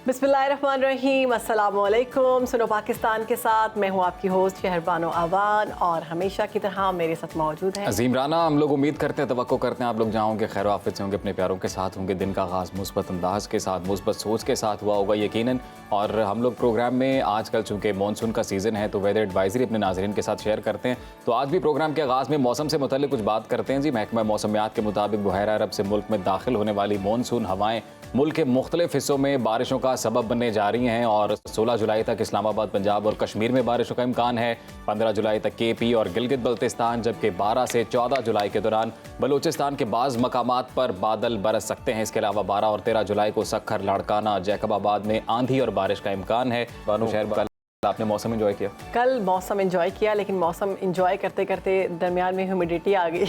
बिस्मिल्लाहिर्रहमानिर्रहीम, अस्सलामुअलैकुम। सुनो पाकिस्तान के साथ मैं हूँ आपकी होस्ट शहरबानो आवान और हमेशा की तरह मेरे साथ मौजूद है अजीम राना। हम लोग उम्मीद करते हैं, तवक्को करते हैं आप लोग जहाँ होंगे खैर आफियत से होंगे, अपने प्यारों के साथ होंगे, दिन का आगाज़ मुस्बत अंदाज के साथ, मुस्बत सोच के साथ हुआ होगा यकीनन। और हम लोग प्रोग्राम में आजकल चूँकि मानसून का सीज़न है तो वेदर एडवाइजरी अपने नाज़रीन के साथ शेयर करते हैं। तो आज भी प्रोग्राम के आगाज़ में मौसम से मुतल्लिक़ कुछ बात करते हैं जी। महकमा मौसमियात के मुताबिक बहरा अरब से मुल्क में दाखिल होने वाली मानसून हवाएँ मुल्क के मुख्तलिफ हिस्सों में बारिशों का सबब बनने जा रही हैं और 16 जुलाई तक इस्लामाबाद, पंजाब और कश्मीर में बारिशों का इम्कान है। 15 जुलाई तक केपी और गिलगित बल्तिस्तान, जबकि 12 से 14 जुलाई के दौरान बलूचिस्तान के बाज़ मकामात पर बादल बरस सकते हैं। इसके अलावा 12 और 13 जुलाई को सखर, लाड़काना, जैकबाबाद में आंधी और बारिश का इम्कान है। बानू शहर, कल आपने मौसम एंजॉय किया? कल मौसम एंजॉय किया, लेकिन मौसम एंजॉय करते करते दरमियान में ह्यूमिडिटी आ गई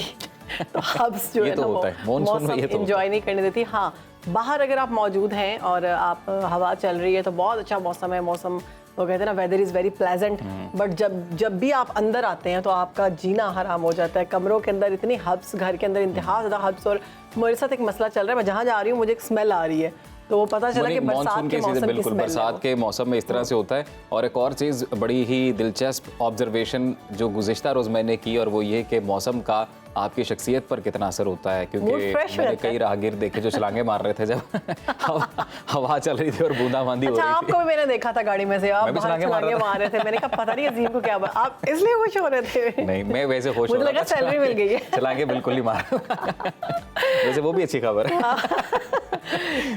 तो हब्स जो है ना वो मौसम एंजॉय नहीं करने देती। हाँ, बाहर अगर आप मौजूद हैं और आप हवा चल रही है तो बहुत अच्छा मौसम है। मौसम वो कहते हैं ना, weather is very pleasant. But जब भी आप अंदर आते हैं तो आपका जीना हराम हो जाता है। कमरों के अंदर इतनी हब्स, घर के अंदर इंतहा ज़्यादा हब्स। और मेरे साथ एक मसला चल रहा है, मैं जहाँ जा रही हूँ मुझे एक स्मेल आ रही है, तो वो पता चला कि बरसात के मौसम की स्मेल, बरसात के मौसम में इस तरह से होता है। और एक और चीज़ बड़ी ही दिलचस्प ऑब्जर्वेशन जो गुज़िश्ता रोज़ मैंने की, और वो ये कि मौसम का आपकी शख्सियत पर कितना असर होता है। क्योंकि मैंने कई राहगीर देखे जो छलांगे मार रहे थे जब हवा चल रही थी और बूंदाबांदी हो रही थी। आपको भी मैंने देखा था गाड़ी में से आप छलांगे मार रहे थे। मैंने कहा पता नहीं अजीम को क्या, आप इसलिए खुश हो रहे थे? नहीं, मैं वैसे खुश हो रहा था, मुझे लगा सैलरी मिल गई है। छलांगे बिल्कुल नहीं मार वैसे वो भी अच्छी खबर है।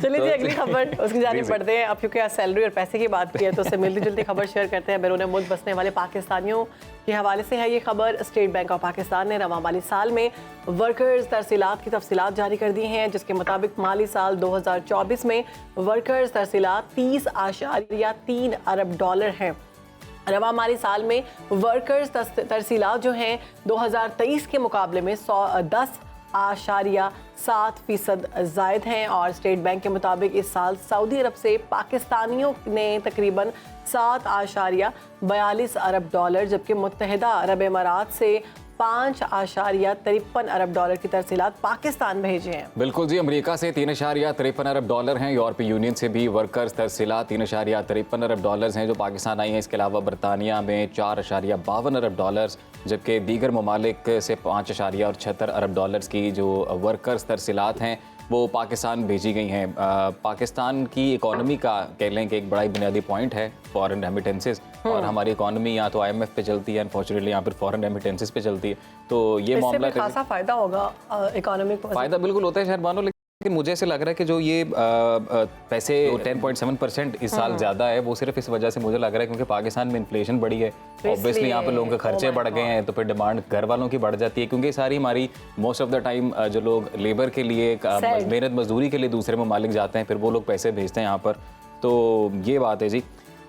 चलिए जी, अगली खबर उसकी जानिब बढ़ते हैं। अब क्योंकि आज सैलरी और पैसे की बात की है तो उससे मिलती जुलती खबर शेयर करते हैं। बैरून मुल्क बसने वाले पाकिस्तानियों के हवाले से है ये खबर। स्टेट बैंक ऑफ पाकिस्तान ने रवां माली साल में वर्कर्स तरसीलात की तफसीलात जारी कर दी हैं, जिसके मुताबिक माली साल 2024 में वर्कर्स तरसीलात 30.3 अरब डॉलर हैं। रवां माली साल में वर्कर्स तरसीलात जो हैं 2023 के मुकाबले में 10.7% ज़ायद हैं। और स्टेट बैंक के मुताबिक इस साल सऊदी अरब से पाकिस्तानियों ने तकरीबन 7.42 अरब डॉलर, जबकि मुत्तहिदा अरब इमारात से 5.53 अरब डॉलर की तरसीलात पाकिस्तान भेजे हैं। बिल्कुल जी, अमेरिका से 3.53 अरब डॉलर हैं। यूरोपीय यूनियन से भी वर्कर्स तरसीलात 3.53 अरब डॉलर्स हैं जो पाकिस्तान आई हैं। इसके अलावा बरतानिया में 4.52 अरब डॉलर्स, जबकि दीगर ममालिक से 5.76 अरब डॉलर्स की जो वर्कर्स तरसीलात हैं वो पाकिस्तान भेजी गई हैं। पाकिस्तान की इकॉनमी का कह लें कि एक बड़ा ही बुनियादी पॉइंट है फॉरेन रेमिटेंसेस, और हमारी इकॉनमी या तो IMF पे चलती है, अनफॉर्चुनेटली यहाँ पर फॉरेन रेमिटेंसेस पे चलती है। तो ये मामला खासा फ़ायदा होगा इकॉनमी को। फ़ायदा बिल्कुल होता है शहरबानो, लेकिन मुझे ऐसे लग रहा है कि जो ये पैसे 10.7% इस साल ज़्यादा है, वो सिर्फ इस वजह से मुझे लग रहा है क्योंकि पाकिस्तान में इन्फ्लेशन बढ़ी है। ऑब्वियसली यहाँ पे लोगों के खर्चे बढ़ गए हैं, तो फिर डिमांड घर वालों की बढ़ जाती है। क्योंकि सारी हमारी मोस्ट ऑफ द टाइम जो लोग लेबर के लिए, मेहनत मजदूरी के लिए दूसरे ममालिक जाते हैं, फिर वो लोग पैसे भेजते हैं यहाँ पर। तो ये बात है जी।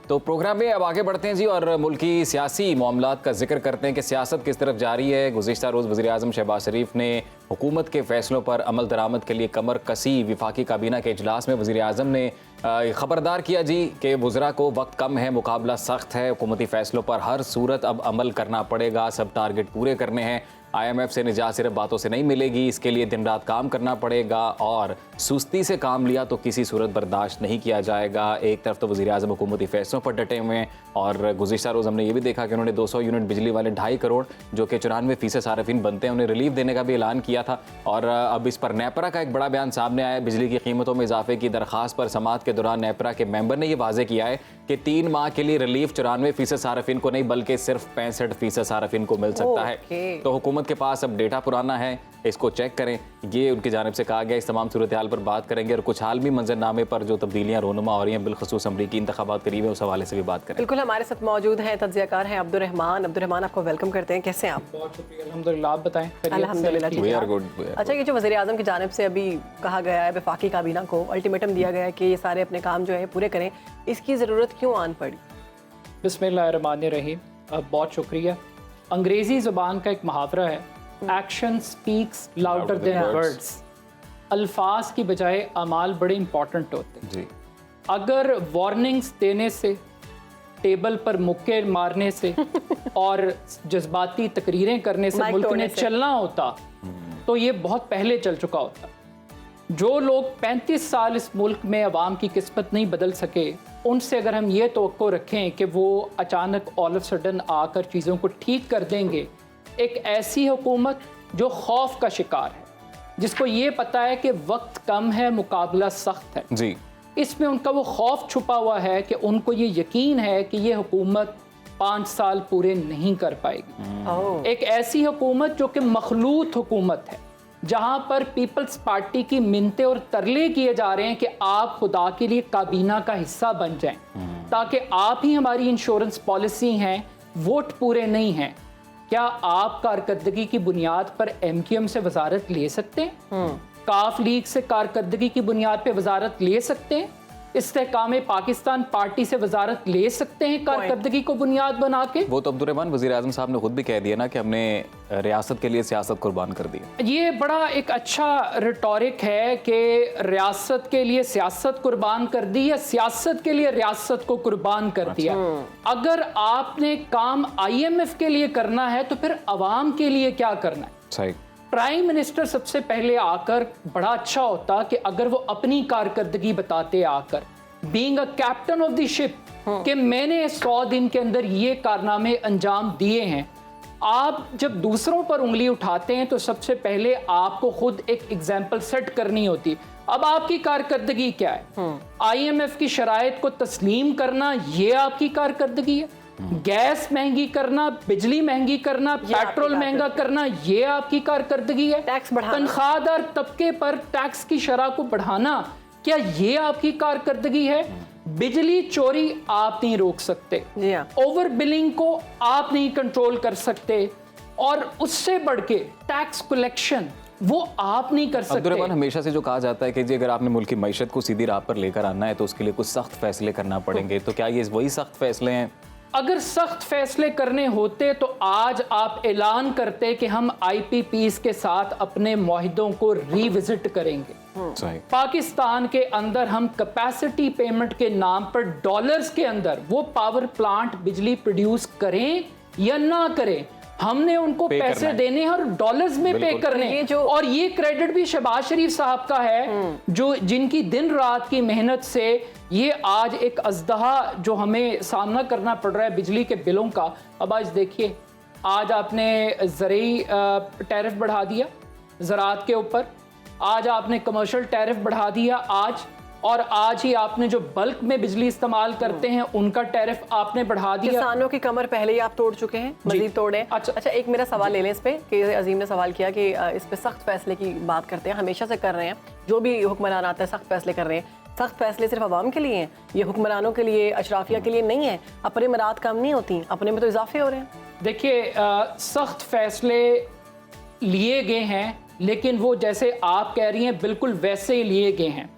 तो प्रोग्राम में अब आगे बढ़ते हैं जी और मुल्की सियासी मामलात का जिक्र करते हैं कि सियासत किस तरफ जारी है। गुज़िश्ता रोज़ वज़ीर आज़म शहबाज शरीफ ने हुकूमत के फैसलों पर अमल दरामद के लिए कमर कसी विफाकी काबीना के इजलास में वज़ीर आज़म ने खबरदार किया जी कि वज़रा को वक्त कम है, मुकाबला सख्त है, हुकूमती फैसलों पर हर सूरत अब अमल करना पड़ेगा, सब टारगेट पूरे करने हैं। IMF से निजात सिर्फ बातों से नहीं मिलेगी, इसके लिए दिन रात काम करना पड़ेगा और सुस्ती से काम लिया तो किसी सूरत बर्दाश्त नहीं किया जाएगा। एक तरफ तो वज़ीर आज़म हुकूमती फैसलों पर डटे हुए हैं और गुज़िश्ता रोज़ हमने ये भी देखा कि उन्होंने 200 यूनिट बिजली वाले 2.5 करोड़ जो कि 94% सार्फिन बनते हैं उन्हें रिलीफ देने का भी ऐलान किया था। और अब इस पर नेपरा का एक बड़ा बयान सामने आया। बिजली की कीमतों में इजाफे की दरख्वास्त पर समाअत के दौरान नेपरा के मेंबर ने यह वाज़े किया है कि 3 माह के लिए रिलीफ 94% सार्फिन को नहीं बल्कि सिर्फ 65% सार्फिन को मिल सकता है। तो हुकूमत के पास अब डेटा पुराना है, इसको चेक करें, ये उनकी जानिब से कहा गया। इस तमाम सूरत हाल पर बात करेंगे और कुछ आलमी मंजरनामे पर जो तब्दीलियाँ रोनुमा हो रही हैं, बिलखसूस अमरीकी इंतखाबात करीब है, उस हवाले से भी बात करें। बिल्कुल, हमारे साथ मौजूद हैं तज्ज़ियाकार हैं अब्दुर्रहमान। आपको वेलकम करते हैं, कैसे हैं आप? बहुत शुक्रिया, अल्हम्दुलिल्लाह। आप बताएं? अल्हम्दुलिल्लाह, वी आर गुड। अच्छा, ये जो वज़ीर आज़म की जानिब से अभी कहा गया है, वफाकी काबीना को अल्टीमेटम दिया गया है कि ये सारे अपने काम जो है पूरे करें, इसकी ज़रूरत क्यों आन पड़ी? बिस्मिल्लाहिर्रहमानिर्रहीम। बहुत शुक्रिया। अंग्रेज़ी ज़ुबान का एक मुहावरा है, action speaks louder than words. अल्फाज की बजाय अमाल बड़े इंपॉर्टेंट होते हैं जी। अगर वार्निंग्स देने से, टेबल पर मुक्के मारने से और जज्बाती तकरीरें करने से मुल्क ने चलना होता तो ये बहुत पहले चल चुका होता। जो लोग 35 साल इस मुल्क में अवाम की किस्मत नहीं बदल सके, उनसे अगर हम ये तवक्को रखें कि वो अचानक ऑल ऑफ सडन आकर चीज़ों को ठीक कर देंगे, एक ऐसी हुकूमत जो खौफ का शिकार है, जिसको ये पता है कि वक्त कम है, मुकाबला सख्त है जी, इसमें उनका वो खौफ छुपा हुआ है कि उनको ये यकीन है कि ये हुकूमत 5 साल पूरे नहीं कर पाएगी। एक ऐसी हुकूमत जो कि मखलूत हुकूमत है, जहां पर पीपल्स पार्टी की मिन्नतें और तरले किए जा रहे हैं कि आप खुदा के लिए काबीना का हिस्सा बन जाएं, ताकि आप ही हमारी इंश्योरेंस पॉलिसी हैं, वोट पूरे नहीं हैं। क्या आप कारकर्दगी की बुनियाद पर MQM से वजारत ले सकते हैं? काफ लीग से कारकर्दगी की बुनियाद पर वजारत ले सकते हैं? इस्तेहकाम पाकिस्तान पार्टी से वजारत ले सकते हैं कारकर्दगी को बुनियाद बना के? वो तो अब्दुर्रहमान वज़ीर आज़म साहब ने खुद भी कह दिया ना कि हमने रियासत के लिए सियासत कुर्बान कर दी। ये बड़ा एक अच्छा रिटोरिक है कि रियासत के लिए सियासत कुर्बान कर दी या सियासत के लिए रियासत को कुर्बान कर दिया। अगर आपने काम IMF के लिए करना है तो फिर अवाम के लिए क्या करना है? सही। प्राइम मिनिस्टर सबसे पहले आकर बड़ा अच्छा होता कि अगर वो अपनी कारकर्दगी बताते आकर, being a captain of the ship, कि मैंने 100 दिन के अंदर ये कारनामे अंजाम दिए हैं। आप जब दूसरों पर उंगली उठाते हैं तो सबसे पहले आपको खुद एक एग्जाम्पल सेट करनी होती। अब आपकी कारकर्दगी क्या है? IMF की शराइत को तस्लीम करना, ये आपकी कारकर्दगी है? गैस महंगी करना, बिजली महंगी करना, पेट्रोल महंगा करना, ये आपकी कारकर्दगी है? टैक्स बढ़ाना, तनख्वाहदार तबके पर टैक्स की शरह को बढ़ाना, क्या ये आपकी कारकर्दगी है? बिजली चोरी आप नहीं रोक सकते, ओवर बिलिंग को आप नहीं कंट्रोल कर सकते, और उससे बढ़ के टैक्स कलेक्शन वो आप नहीं कर सकते। अब्दुर्रहमान, हमेशा से जो कहा जाता है कि जी अगर आपने मुल्क की मईशत को सीधी राह पर लेकर आना है तो उसके लिए कुछ सख्त फैसले करना पड़ेंगे, तो क्या ये वही सख्त फैसले हैं? अगर सख्त फैसले करने होते तो आज आप ऐलान करते कि हम IPPs के साथ अपने मुआहिदों को रिविजिट करेंगे। पाकिस्तान के अंदर हम कैपेसिटी पेमेंट के नाम पर डॉलर्स के अंदर वो पावर प्लांट बिजली प्रोड्यूस करें या ना करें, हमने उनको पैसे देने हैं और डॉलर्स में पे करने हैं। और ये क्रेडिट भी शहबाज शरीफ साहब का है, जो जिनकी दिन रात की मेहनत से ये आज एक अजदहा जो हमें सामना करना पड़ रहा है बिजली के बिलों का। अब आज देखिए, आज आपने ज़रूरी टैरिफ बढ़ा दिया ज़राअत के ऊपर, आज आपने कमर्शियल टैरिफ बढ़ा दिया आज, और आज ही आपने जो बल्क में बिजली इस्तेमाल करते हैं उनका टैरिफ आपने बढ़ा दिया। किसानों की कमर पहले ही आप तोड़ चुके हैं, मजीद तोड़े। अच्छा, एक मेरा सवाल ले लें इस पे कि अजीम ने सवाल किया कि इस पे सख्त फैसले की बात करते हैं, हमेशा से कर रहे हैं, जो भी हुक्मरान आता है सख्त फैसले कर रहे हैं। सख्त फैसले सिर्फ अवाम के लिए हैं, ये हुक्मरानों के लिए, अशराफिया के लिए नहीं है। अपने मराद कम नहीं होती, अपने में तो इजाफे हो रहे हैं। देखिए, सख्त फैसले लिए गए हैं, लेकिन वो जैसे आप कह रही हैं बिल्कुल वैसे ही लिए गए हैं।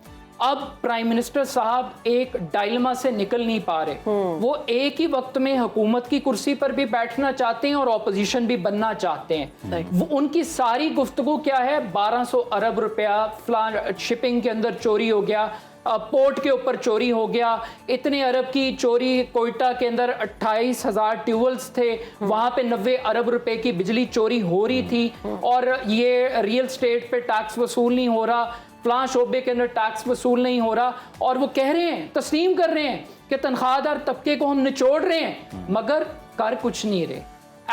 अब प्राइम मिनिस्टर साहब एक डायलेमा से निकल नहीं पा रहे। वो एक ही वक्त में हुकूमत की कुर्सी पर भी बैठना चाहते हैं और ऑपोजिशन भी बनना चाहते हैं। वो उनकी सारी गुफ्तगू क्या है? 1200 अरब रुपया शिपिंग के अंदर चोरी हो गया, पोर्ट के ऊपर चोरी हो गया, इतने अरब की चोरी, कोयटा के अंदर 28,000 ट्यूबवेल्स थे, वहां पे 90 अरब रुपए की बिजली चोरी हो रही थी, और ये रियल स्टेट पे टैक्स वसूल नहीं हो रहा, फलां शोबे के अंदर टैक्स वसूल नहीं हो रहा, और वो कह रहे हैं, तस्लीम कर रहे हैं कि तनख्वाहदार तबके को हम निचोड़ रहे हैं, मगर कर कुछ नहीं रहे,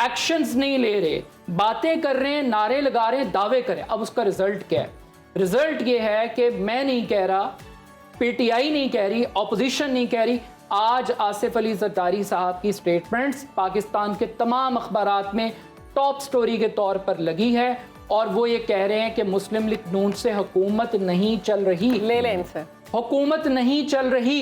एक्शंस नहीं ले रहे, बातें कर रहे हैं, नारे लगा रहे हैं, दावे करें। अब उसका रिजल्ट क्या है? रिजल्ट ये है कि मैं नहीं कह रहा, PTI नहीं कह रही, ऑपोजिशन नहीं कह रही, आज आसिफ अली जरदारी साहब की स्टेटमेंट्स पाकिस्तान के तमाम अखबारात में टॉप स्टोरी के तौर पर लगी है, और वो ये कह रहे हैं कि मुस्लिम लीग नून से हुकूमत नहीं चल रही। ले लें इनसे, हुकूमत नहीं चल रही,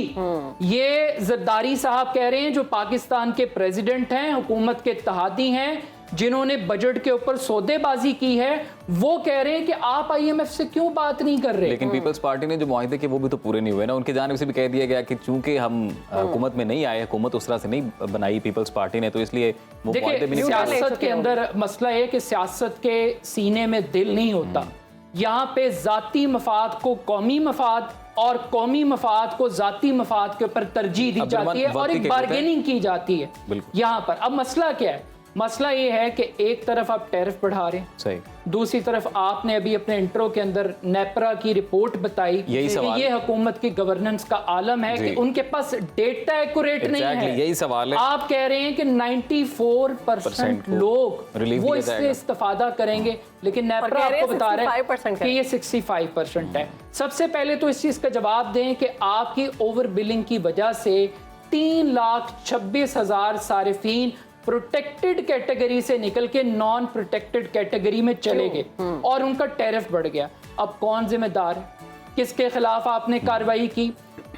ये जरदारी साहब कह रहे हैं, जो पाकिस्तान के प्रेसिडेंट हैं, हुकूमत के इत्तेहादी हैं, जिन्होंने बजट के ऊपर सौदेबाजी की है। वो कह रहे हैं कि आप IMF से क्यों बात नहीं कर रहे। लेकिन पीपल्स पार्टी ने जो मुआहिदे के वो भी तो पूरे नहीं हुए ना, उनके जानिब से भी कह दिया गया कि चूंकि हम हुकूमत में नहीं आए, हुकूमत उस तरह से नहीं बनाई पीपल्स पार्टी ने, तो इसलिए वो मुआहिदे भी नहीं। सियासत के अंदर मसला है कि सियासत के सीने में दिल नहीं होता। यहाँ पे जाती मफाद को कौमी मफाद और कौमी मफाद को जाती मफाद के ऊपर तरजीह दी जाती है और एक बार्गेनिंग की जाती है यहाँ पर। अब मसला क्या है? मसला ये है कि एक तरफ आप टैरिफ बढ़ा रहे हैं, सही, दूसरी तरफ आपने अभी अपने इंट्रो के अंदर नेपरा की रिपोर्ट बताई कि ये हुकूमत की गवर्नेंस का आलम है कि उनके पास डेटा एक्यूरेट नहीं है। यही सवाल है। आप कह रहे हैं कि 94% लोग वो इससे इस्तेफादा करेंगे, लेकिन नेपरा आपको बता रहा है कि ये 65% है। सबसे पहले तो इस चीज का जवाब दें कि आपकी ओवर बिलिंग की वजह से 3,26,000 सारिफीन प्रोटेक्टेड कैटेगरी से निकल के नॉन प्रोटेक्टेड कैटेगरी में चले गए और उनका टैरिफ बढ़ गया। अब कौन जिम्मेदार है? किसके खिलाफ आपने कार्रवाई की?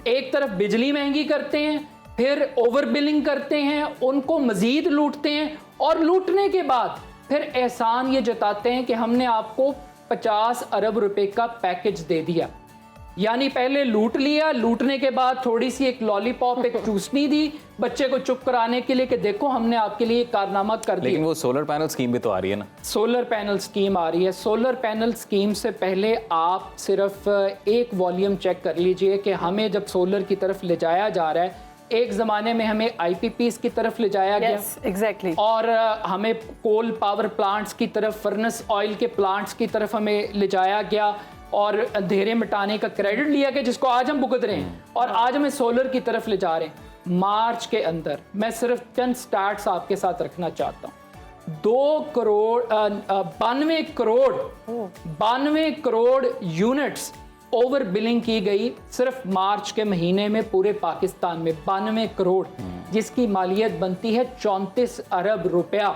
एक तरफ बिजली महंगी करते हैं, फिर ओवर बिलिंग करते हैं, उनको मजीद लूटते हैं और लूटने के बाद फिर एहसान ये जताते हैं कि हमने आपको 50 अरब रुपए का पैकेज दे दिया। यानी पहले लूट लिया, लूटने के बाद थोड़ी सी एक लॉलीपॉप, एक चूसनी दी बच्चे को चुप कराने के लिए कि देखो हमने आपके लिए कारनामा कर दिया। लेकिन वो सोलर पैनल स्कीम भी तो आ रही है ना। सोलर पैनल स्कीम आ रही है। सोलर पैनल स्कीम से पहले आप सिर्फ एक वॉल्यूम चेक कर लीजिए कि हमें जब सोलर की तरफ ले जाया जा रहा है, एक ज़माने में हमें IPPs की तरफ ले जाया गया, exactly. और हमें कोल पावर प्लांट्स की तरफ, फर्नेस ऑयल के प्लांट्स की तरफ हमें ले जाया गया और अंधेरे मिटाने का क्रेडिट लिया गया, जिसको आज हम भुगत रहे हैं, और आज हमें सोलर की तरफ ले जा रहे हैं। मार्च के अंदर मैं सिर्फ चंद स्टार्ट्स आपके साथ रखना चाहता हूँ। 92 करोड़ यूनिट्स ओवर बिलिंग की गई सिर्फ मार्च के महीने में पूरे पाकिस्तान में। 92 करोड़, जिसकी मालियत बनती है 34 अरब रुपया।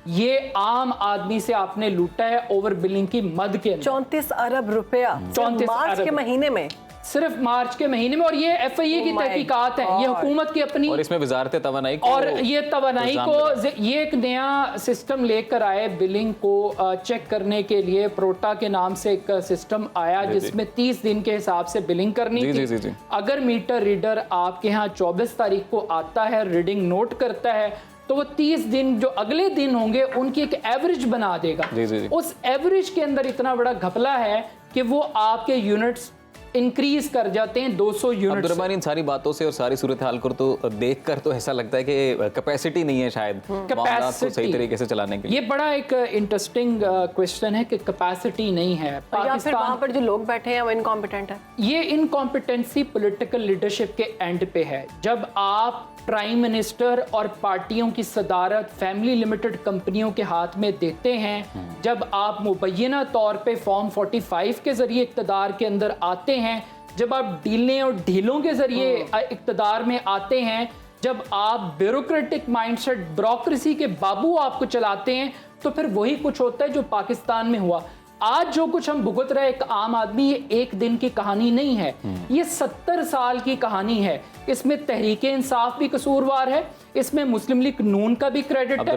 ये आम आदमी से आपने लूटा है ओवर बिलिंग की मद के अंदर। 34 अरब रुपया 34 मार्च के महीने में, सिर्फ मार्च के महीने में। और ये FIA की तहकीकात है, ये हुकूमत की अपनी, और इसमें वजारत तवानाई को, और ये तवानाई को ये एक नया सिस्टम लेकर आए बिलिंग को चेक करने के लिए। प्रोटा के नाम से एक सिस्टम आया जिसमें 30 दिन के हिसाब से बिलिंग करनी थी। अगर मीटर रीडर आपके यहाँ 24 तारीख को आता है, रीडिंग नोट करता है, तो वो 30 दिन जो अगले दिन होंगे उनकी एक एवरेज बना देगा। उस एवरेज के अंदर इतना बड़ा घपला है कि वो आपके यूनिट्स इंक्रीज कर जाते हैं 200 यूनिट। अब्दुर्रहमान, इन सारी बातों से और सारी सूरत हाल को तो देखकर तो ऐसा लगता है कि कैपेसिटी नहीं है शायद मामला को सही तरीके से चलाने के लिए। ये बड़ा एक इंटरेस्टिंग क्वेश्चन है कि कैपेसिटी नहीं है पाकिस्तान, वहाँ पर जो लोग बैठे हैं वो इनकॉम्पिटेंट है। ये इनकॉम्पिटेंसी पॉलिटिकल लीडरशिप के एंड पे है। जब आप प्राइम मिनिस्टर और पार्टियों की सदारत फैमिली लिमिटेड कंपनियों के हाथ में देते हैं, जब आप मुबैना तौर पे फॉर्म 45 के जरिए इक़्तिदार के अंदर आते हैं, जब आप डीलें और ढीलों के जरिए इक़्तिदार में आते हैं, जब आप ब्यूरोक्रेटिक माइंडसेट, ब्यूरोक्रेसी के बाबू आपको चलाते हैं, तो फिर वही कुछ होता है जो पाकिस्तान में हुआ। आज जो कुछ हम भुगत रहे एक आम आदमी, ये एक दिन की कहानी नहीं है, ये 70 साल की कहानी है। इसमें तहरीके इंसाफ भी कसूरवार है, इसमें मुस्लिम लीग नून का भी क्रेडिट है।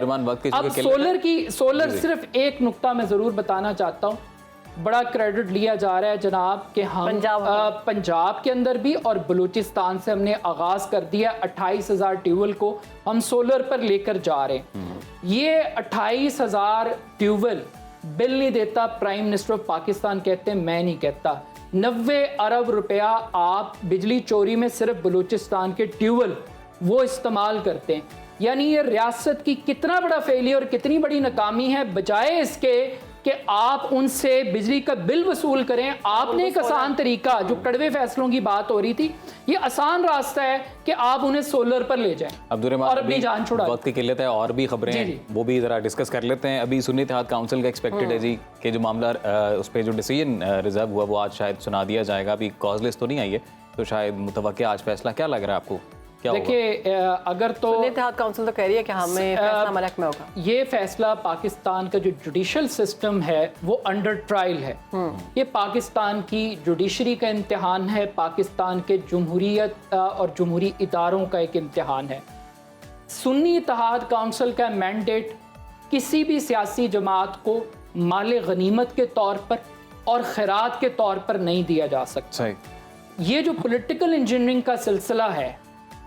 अब सोलर सिर्फ एक नुक्ता मैं जरूर बताना चाहता हूँ, बड़ा क्रेडिट लिया जा रहा है जनाब कि हम पंजाब के अंदर भी और बलूचिस्तान से हमने आगाज कर दिया। 28,000 ट्यूबवेल को हम सोलर पर लेकर जा रहे हैं। ये 28,000 ट्यूबवेल बिल नहीं देता प्राइम मिनिस्टर ऑफ पाकिस्तान, कहते हैं मैं नहीं कहता। 90 अरब रुपया आप बिजली चोरी में सिर्फ बलूचिस्तान के ट्यूबवेल वो इस्तेमाल करते हैं। यानी ये रियासत की कितना बड़ा फेलियर, कितनी बड़ी नाकामी है। बजाय इसके कि आप उनसे बिजली का बिल वसूल करें, आपने एक आसान तरीका, जो कड़वे फैसलों की बात हो रही थी, ये आसान रास्ता है कि आप उन्हें सोलर पर ले जाएं और अपनी जान छुड़ा। वक्त की किल्लत है, और भी खबरें हैं, वो भी जरा डिस्कस कर लेते हैं। अभी सुन्नी इत्तेहाद काउंसिल का एक्सपेक्टेड है जी कि जो मामला उस पर जो डिसीजन रिजर्व हुआ वो आज शायद सुना दिया जाएगा। अभी कॉज लिस्ट तो नहीं आई है, तो शायद मुतवक्किल आज फैसला। क्या लग रहा है आपको? देखिए, अगर तो इत्तेहाद काउंसिल तो कह रही है कि हमें फैसला मलक में होगा। ये फैसला पाकिस्तान का जो जुडिशल सिस्टम है वो अंडर ट्रायल है। ये पाकिस्तान की जुडिशरी का इम्तिहान है, पाकिस्तान के जमहूरियत और जमहूरी इदारों का एक इम्तिहान है। सुन्नी इत्तेहाद काउंसिल का मैंडेट किसी भी सियासी जमात को माल गनीमत के तौर पर और खैरात के तौर पर नहीं दिया जा सकता। ये जो पॉलिटिकल इंजीनियरिंग का सिलसिला है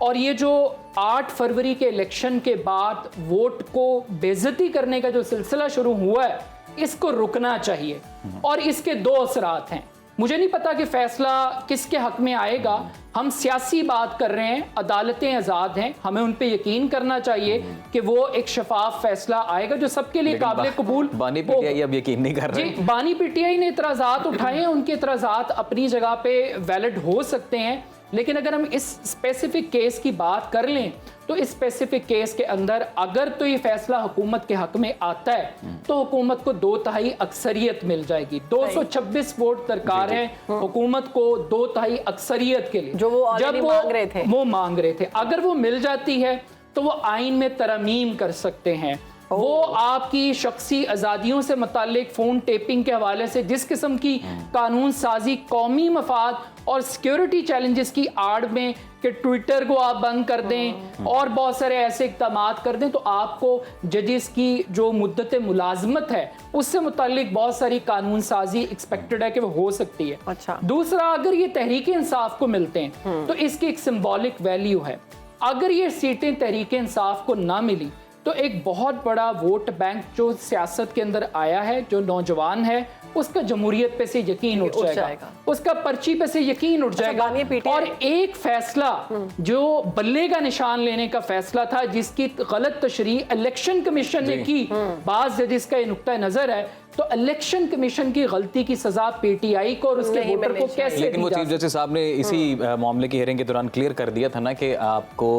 और ये जो 8 फरवरी के इलेक्शन के बाद वोट को बेइज्जती करने का जो सिलसिला शुरू हुआ है, इसको रुकना चाहिए। और इसके 2 असरात हैं। मुझे नहीं पता कि फैसला किसके हक में आएगा। हम सियासी बात कर रहे हैं, अदालतें आज़ाद हैं, हमें उन पे यकीन करना चाहिए कि वो एक शफाफ फैसला आएगा जो सबके लिए काबिल कबूल। बानी पीटीआई अब यकीन नहीं कर रहे। जी, बानी पीटीआई ने इतराज़ात उठाए हैं, उनके इतराज़ात अपनी जगह पे वैलिड हो सकते हैं, लेकिन अगर हम इस स्पेसिफिक केस की बात कर लें तो इस स्पेसिफिक केस के अंदर अगर तो ये फैसला हुकूमत के हक में आता है तो हुकूमत को 2/3 अक्सरियत मिल जाएगी। 226 वोट दरकार है हुकूमत को 2/3 अक्सरियत के लिए, जो वो मांग रहे थे। वो मांग रहे थे। अगर वो मिल जाती है तो वो आइन में तरमीम कर सकते हैं। वो आपकी शख्सी आज़ादियों से मुताल्लिक फ़ोन टेपिंग के हवाले से जिस किस्म की कानून साजी कौमी मफाद और सिक्योरिटी चैलेंजेस की आड़ में कि ट्विटर को आप बंद कर दें और बहुत सारे ऐसे इक़दाम कर दें, तो आपको जजेस की जो मुद्दत मुलाजमत है उससे मुताल्लिक बहुत सारी कानून साजी एक्सपेक्टेड है कि वो हो सकती है। अच्छा। दूसरा, अगर ये तहरीक इंसाफ को मिलते हैं तो इसकी एक सिंबॉलिक वैल्यू है। अगर ये सीटें तहरीक इंसाफ को ना मिली तो एक बहुत बड़ा वोट बैंक जो सियासत के अंदर आया है, जो नौजवान है, उसका जमहूरियत पे से यकीन उठ जाएगा, उसका पर्ची पे से यकीन उठ जाएगा। और एक फैसला जो बल्ले का निशान लेने का फैसला था, जिसकी गलत तशरीह इलेक्शन कमीशन ने की, बाज जजेस का ये नुक्ता नजर है, तो इलेक्शन कमीशन की गलती की सजा पीटीआई को और उसके वोटर को कैसे? लेकिन वो चीफ जस्टिस साहब ने इसी मामले की हियरिंग के दौरान क्लियर कर दिया था ना कि आपको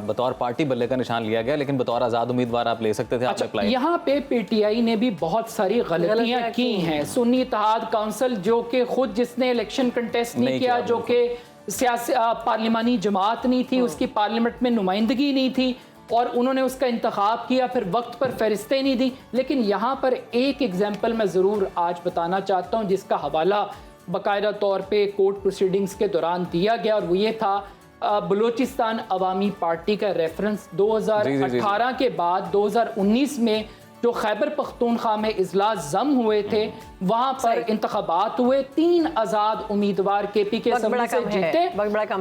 बतौर पार्टी बल्ले का निशान लिया गया, लेकिन बतौर आजाद उम्मीदवार आप ले सकते थे। अच्छा, यहाँ पे पीटीआई ने भी बहुत सारी गलतियां की हैं। सुन्नी इत्तेहाद काउंसिल जो कि खुद जिसने इलेक्शन कंटेस्ट नहीं किया, जो कि सियासी पार्लिमानी जमात नहीं थी, उसकी पार्लियामेंट में नुमाइंदगी नहीं थी और उन्होंने उसका इंतखाब किया, फिर वक्त पर फहरिस्तें नहीं दी। लेकिन यहाँ पर एक एग्जाम्पल मैं ज़रूर आज बताना चाहता हूँ जिसका हवाला बाकायदा तौर पे कोर्ट प्रोसीडिंग्स के दौरान दिया गया, और वो ये था बलूचिस्तान अवामी पार्टी का रेफरेंस 2018 के बाद 2019 में जो खैबर पख्तूनख्वा में इजलास जम हुए थे, वहां पर इंतखाबात हुए, 3 आजाद उम्मीदवार केपीके असेंबली से जीते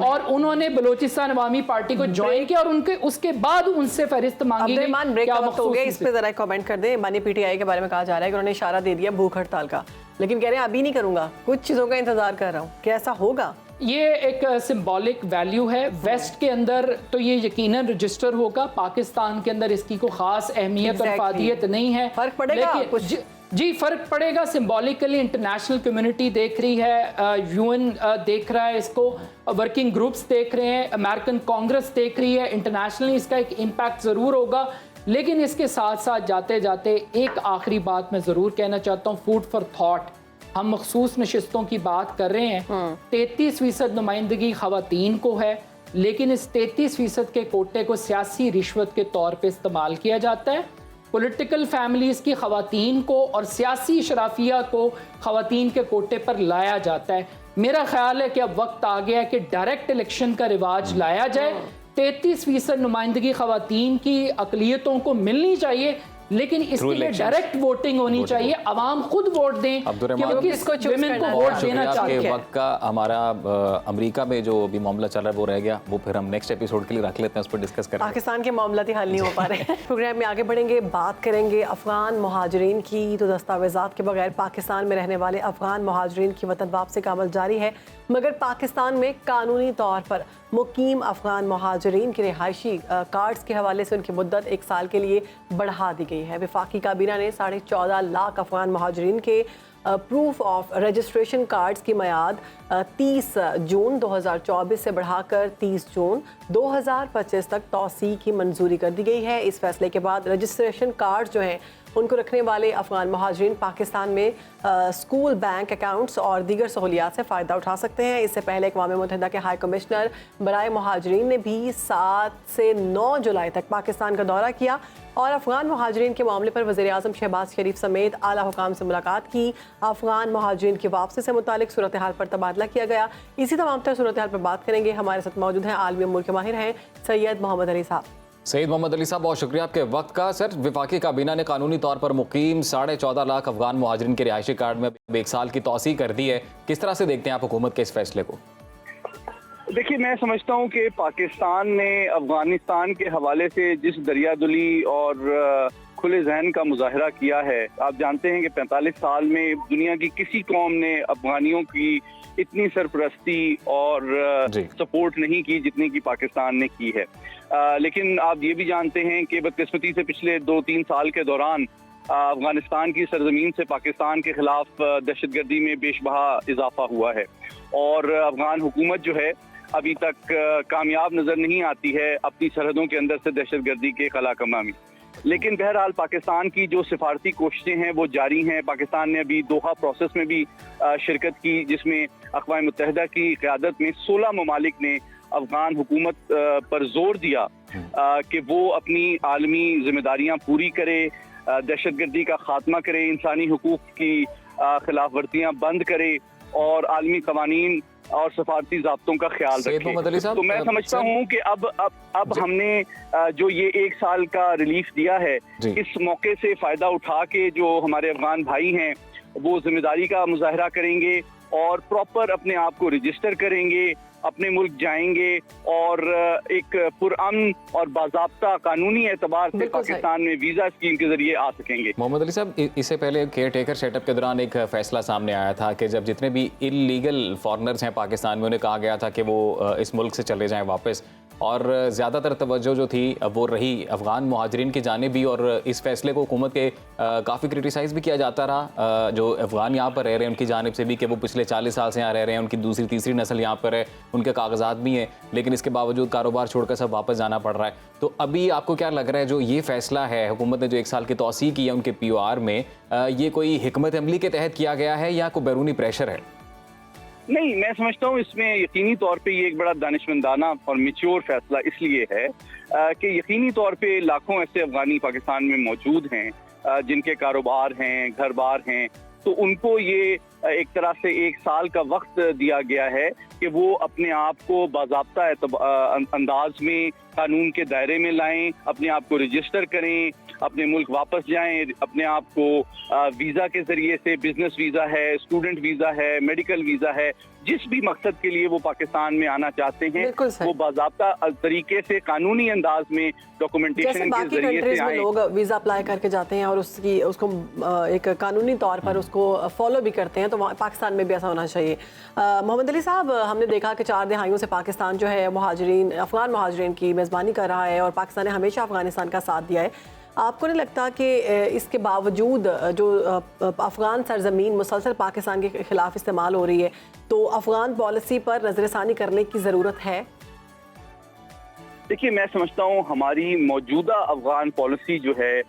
और उन्होंने बलूचिस्तान अवामी पार्टी को ज्वाइन किया और उनके उसके बाद उनसे फहरिस्त मांगी गई। इस पे जरा कमेंट कर दे। बानी पीटीआई के बारे में कहा जा रहा है कि उन्होंने इशारा दे दिया भूख हड़ताल का, लेकिन कह रहे हैं अभी नहीं करूंगा, कुछ चीजों का इंतजार कर रहा हूँ। क्या ऐसा होगा? ये एक सिंबॉलिक वैल्यू है। वेस्ट के अंदर तो ये यकीनन रजिस्टर होगा, पाकिस्तान के अंदर इसकी कोई खास अहमियत और फादियत नहीं है। फर्क पड़ेगा कुछ? जी फर्क पड़ेगा। सिंबॉलिकली इंटरनेशनल कम्युनिटी देख रही है, यूएन देख रहा है इसको, वर्किंग ग्रुप्स देख रहे हैं, अमेरिकन कांग्रेस देख रही है, इंटरनेशनली इसका एक इम्पैक्ट ज़रूर होगा। लेकिन इसके साथ साथ जाते जाते एक आखिरी बात मैं ज़रूर कहना चाहता हूँ, फूड फॉर थॉट। हम मखसूस नशिस्तों की बात कर रहे हैं, 33% नुमाइंदगी खवातीन को है, लेकिन इस 33% के कोटे को सियासी रिश्वत के तौर पे इस्तेमाल किया जाता है। पॉलिटिकल फैमिलीज़ की खवातीन को और सियासी शराफिया को खवातीन के कोटे पर लाया जाता है। मेरा ख्याल है कि अब वक्त आ गया कि डायरेक्ट इलेक्शन का रिवाज लाया जाए। 33% नुमाइंदगी खवातीन की अकलियतों को मिलनी चाहिए, लेकिन इसके लिए डायरेक्ट वोटिंग होनी चाहिए। अवाम खुद वोट दें कि किसको वुमेन को वोट देना चाहिए। वक्त का हमारा अमेरिका में जो भी मामला चल रहा है वो रह गया, वो फिर हम नेक्स्ट एपिसोड के लिए रख लेते हैं, उस पर डिस्कस करेंगे। पाकिस्तान के मामला हल नहीं हो पा रहे। प्रोग्राम में आगे बढ़ेंगे, बात करेंगे अफगान मुहाजिरीन की। तो दस्तावेजात के बगैर पाकिस्तान में रहने वाले अफगान मुहाजिरीन की वतन वापसी का अमल जारी है, मगर पाकिस्तान में कानूनी तौर पर मुकीम अफगान मुहाजिरीन की रिहायशी कार्ड्स के हवाले से उनकी मुद्दत 1 साल के लिए बढ़ा दी गई है। वफाकी काबीना ने 14.5 लाख अफगान मुहाजिरीन के प्रूफ ऑफ रजिस्ट्रेशन कार्ड्स की मियाद 30 जून 2024 से बढ़ाकर 30 जून 2025 तक तौसी की मंजूरी कर दी गई है। इस फैसले के बाद रजिस्ट्रेशन कार्ड जो हैं उनको रखने वाले अफगान मुहाजिरीन पाकिस्तान में स्कूल, बैंक अकाउंट्स और दीगर सहूलियात से फ़ायदा उठा सकते हैं। इससे पहले अक़वाम मुत्तहिदा के हाई कमिश्नर बराए मुहाजिरीन ने भी 7 से 9 जुलाई तक पाकिस्तान का दौरा किया और अफगान मुहाजिरीन के मामले पर वज़ीर आज़म शहबाज शरीफ समेत आला हुकाम से मुलाकात की। अफगान मुहाजिरीन की वापसी से मुतालिक सूरत हाल पर तबादला किया गया। इसी तमाम तर सूरत हाल पर बात करेंगे। हमारे साथ मौजूद हैं आलमी उम्ूर के माहिर हैं सैयद मोहम्मद अली साहब। सैयद मोहम्मद अली साहब, बहुत शुक्रिया आपके वक्त का। सर, वफाकी काबीना ने कानूनी तौर पर मुकीम 14.5 लाख अफगान मुहाजिरीन के रिहायशी कार्ड में 1 साल की तौसी कर दी है। किस तरह से देखते हैं आप हुकूमत के इस फैसले को? देखिए, मैं समझता हूँ कि पाकिस्तान ने अफगानिस्तान के हवाले से जिस दरियादुली और खुले जहन का मुजाहरा किया है। आप जानते हैं कि 45 साल में दुनिया की किसी कौम ने अफगानियों की इतनी सरपरस्ती और सपोर्ट नहीं की जितनी की पाकिस्तान ने की है। लेकिन आप ये भी जानते हैं कि बदकिस्मती से पिछले 2-3 साल के दौरान अफगानिस्तान की सरजमीन से पाकिस्तान के खिलाफ दहशतगर्दी में बेशबहा इजाफा हुआ है और अफगान हुकूमत जो है अभी तक कामयाब नजर नहीं आती है अपनी सरहदों के अंदर से दहशतगर्दी के कलाकमा में। लेकिन बहरहाल पाकिस्तान की जो सिफारती कोशिशें हैं वो जारी हैं। पाकिस्तान ने अभी दोहा प्रोसेस में भी शिरकत की, जिसमें अक़वाम मुत्तहिदा की क़यादत में 16 ममालिक ने अफगान हुकूमत पर जोर दिया कि वो अपनी आलमी जिम्मेदारियां पूरी करे, दहशतगर्दी का खात्मा करे, इंसानी हुकूक की खिलाफ वर्जियां बंद करे और आलमी कवानीन और सफारती ज़ाब्तों का ख्याल रखे। तो मैं समझता हूँ कि अब हमने जो ये 1 साल का रिलीफ दिया है, इस मौके से फ़ायदा उठा के जो हमारे अफगान भाई हैं वो जिम्मेदारी का मुजाहरा करेंगे और प्रॉपर अपने आप को रजिस्टर करेंगे, अपने मुल्क जाएंगे और एक पुरअमन और बाज़ाब्ता कानूनी एतबार से पाकिस्तान में वीज़ा स्कीम के जरिए आ सकेंगे। मोहम्मद अली साहब, इससे पहले केयर टेकर सेटअप के दौरान एक फैसला सामने आया था कि जब जितने भी इलीगल फॉरेनर्स हैं पाकिस्तान में, उन्हें कहा गया था कि वो इस मुल्क से चले जाएं वापस, और ज़्यादातर तवज्जो जो थी वो रही अफ़गान मुहाजिरीन की जानिब भी, और इस फैसले को हुकूमत के काफ़ी क्रिटिसाइज़ भी किया जाता रहा जो अफ़गान यहाँ पर रह रहे हैं उनकी जानिब से भी कि वो पिछले 40 साल से यहाँ रह रहे हैं, उनकी दूसरी तीसरी नस्ल यहाँ पर है, उनके कागजात भी हैं, लेकिन इसके बावजूद कारोबार छोड़कर सब वापस जाना पड़ रहा है। तो अभी आपको क्या लग रहा है जो ये फैसला है हुकूमत ने जो 1 साल की तौसीह की है उनके POR में, ये कोई हिकमत अमली के तहत किया गया है या कोई बैरूनी प्रेशर है? नहीं, मैं समझता हूँ इसमें यकीनी तौर पे ये एक बड़ा दानिशमंदाना और मैच्योर फैसला इसलिए है कि यकीनी तौर पे लाखों ऐसे अफगानी पाकिस्तान में मौजूद हैं जिनके कारोबार हैं, घर बार हैं, तो उनको ये एक तरह से 1 साल का वक्त दिया गया है कि वो अपने आप को बाज़ाब्ता अंदाज में कानून के दायरे में लाएं, अपने आप को रजिस्टर करें, अपने मुल्क वापस जाएं, अपने आप को वीज़ा के ज़रिए से, बिजनेस वीज़ा है, स्टूडेंट वीज़ा है, मेडिकल वीज़ा है, जिस भी मकसद के लिए वो पाकिस्तान में आना चाहते हैं वो बाज़ाब्ता तरीके से कानूनी अंदाज में डॉक्यूमेंटेशन के जरिए से आए। लोग वीज़ा अप्लाई करके जाते हैं और उसको एक कानूनी तौर पर उसको फॉलो भी करते हैं, तो पाकिस्तान में भी ऐसा होना चाहिए। मोहम्मद अली साहब, हमने देखा कि 4 दहाइयों से पाकिस्तान जो है अफगान मुहाजिरीन की मेज़बानी कर रहा है और पाकिस्तान ने हमेशा अफगानिस्तान का साथ दिया है। आपको नहीं लगता कि इसके बावजूद जो अफगान सरजमीन मुसलसल पाकिस्तान के खिलाफ इस्तेमाल हो रही है, तो अफगान पॉलिसी पर नजरसानी करने की ज़रूरत है? देखिए, मैं समझता हूँ हमारी मौजूदा अफगान पॉलिसी जो है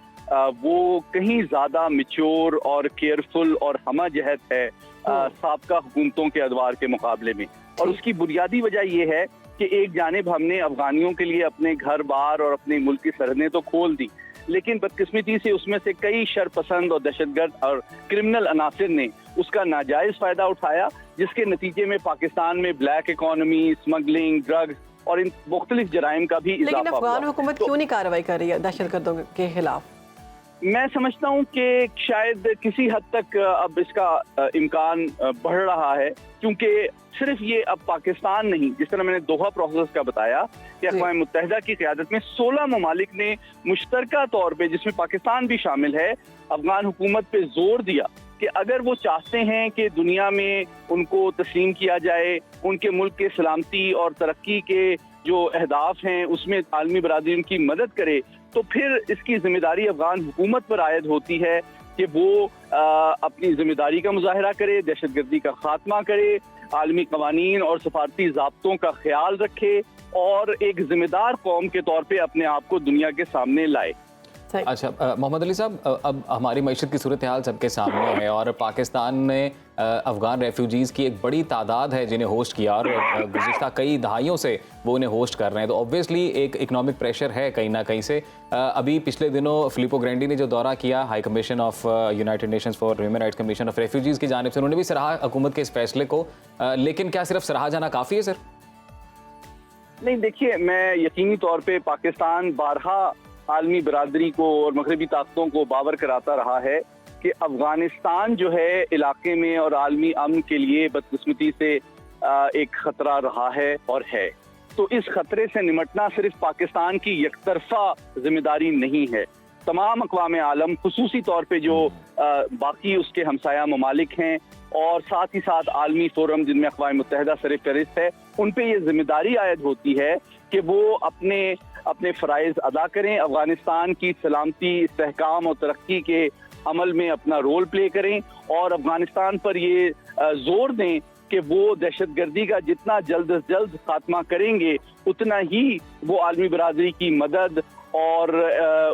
वो कहीं ज़्यादा मैच्योर और केयरफुल और हमजहत है साबका हुकूमतों के अदवार के मुकाबले में। और उसकी बुनियादी वजह यह है कि एक जानिब हमने अफगानियों के लिए अपने घर बार और अपने मुल्क की सरहदें तो खोल दी, लेकिन बदकिस्मती से उसमें से कई शरपसंद और दहशतगर्द और क्रिमिनल अनासिर ने उसका नाजायज फायदा उठाया, जिसके नतीजे में पाकिस्तान में ब्लैक इकोनॉमी, स्मगलिंग, ड्रग्स और इन मुख्तलिफ जराइम का भी इजाफा हुआ। लेकिन अफगान हुकूमत क्यों नहीं कार्रवाई कर रही है दहशतगर्दों के खिलाफ? मैं समझता हूँ कि शायद किसी हद तक अब इसका इम्कान बढ़ रहा है, क्योंकि सिर्फ ये अब पाकिस्तान नहीं, जिस तरह मैंने दोहा प्रोसेस का बताया कि अक़वाम मुत्तहिदा की क़यादत में 16 ममालिक ने मुश्तरका तौर पे, जिसमें पाकिस्तान भी शामिल है, अफगान हुकूमत पे जोर दिया कि अगर वो चाहते हैं कि दुनिया में उनको तस्लीम किया जाए, उनके मुल्क के सलामती और तरक्की के जो अहदाफ हैं उसमें आलमी बरादरी उनकी मदद करे, तो फिर इसकी जिम्मेदारी अफगान हुकूमत पर आयद होती है कि वो अपनी जिम्मेदारी का मुजाहरा करे, दहशतगर्दी का खात्मा करे, आलमी कवानीन और सफारती ज़ाब्तों का ख्याल रखे और एक जिम्मेदार कौम के तौर पे अपने आप को दुनिया के सामने लाए। अच्छा मोहम्मद अली साहब, अब हमारी मईशत की सूरत हाल सबके सामने है और पाकिस्तान ने अफ़गान रेफ्यूजीज़ की एक बड़ी तादाद है जिन्हें होस्ट किया और गुज़िश्ता कई दहाइयों से वो उन्हें होस्ट कर रहे हैं, तो ऑब्वियसली एक इकनॉमिक प्रेशर है कहीं ना कहीं से। अभी पिछले दिनों फिलिपो ग्रैंडी ने जो दौरा किया high commission of United Nations for human rights commission of refugees की जानिब से, उन्होंने भी सराहा हुकूमत के इस फैसले को, लेकिन क्या सिर्फ सराहा जाना काफ़ी है सर? नहीं, देखिए, मैं यकीनी तौर पर पाकिस्तान बारहा आलमी बरादरी को और मगरबी ताकतों को बावर कराता रहा है कि अफगानिस्तान जो है इलाके में और आलमी अमन के लिए बदकिस्मती से एक खतरा रहा है और है। तो इस खतरे से निमटना सिर्फ पाकिस्तान की यकतरफा जिम्मेदारी नहीं है, तमाम अक़वाम आलम, खुसूसी तौर पे जो बाकी उसके हमसाया ममालिक हैं और साथ ही साथ आलमी फोरम जिनमें अक़वाम मुत्तहिदा सरफ़हरिस्त है, उन पे ये जिम्मेदारी आयद होती है कि वो अपने फ़राइज़ अदा करें, अफ़गानिस्तान की सलामती, इस्तेहकाम और तरक्की के अमल में अपना रोल प्ले करें और अफ़गानिस्तान पर ये जोर दें कि वो दहशतगर्दी का जितना जल्द अज जल्द खात्मा करेंगे उतना ही वो आलमी बरादरी की मदद और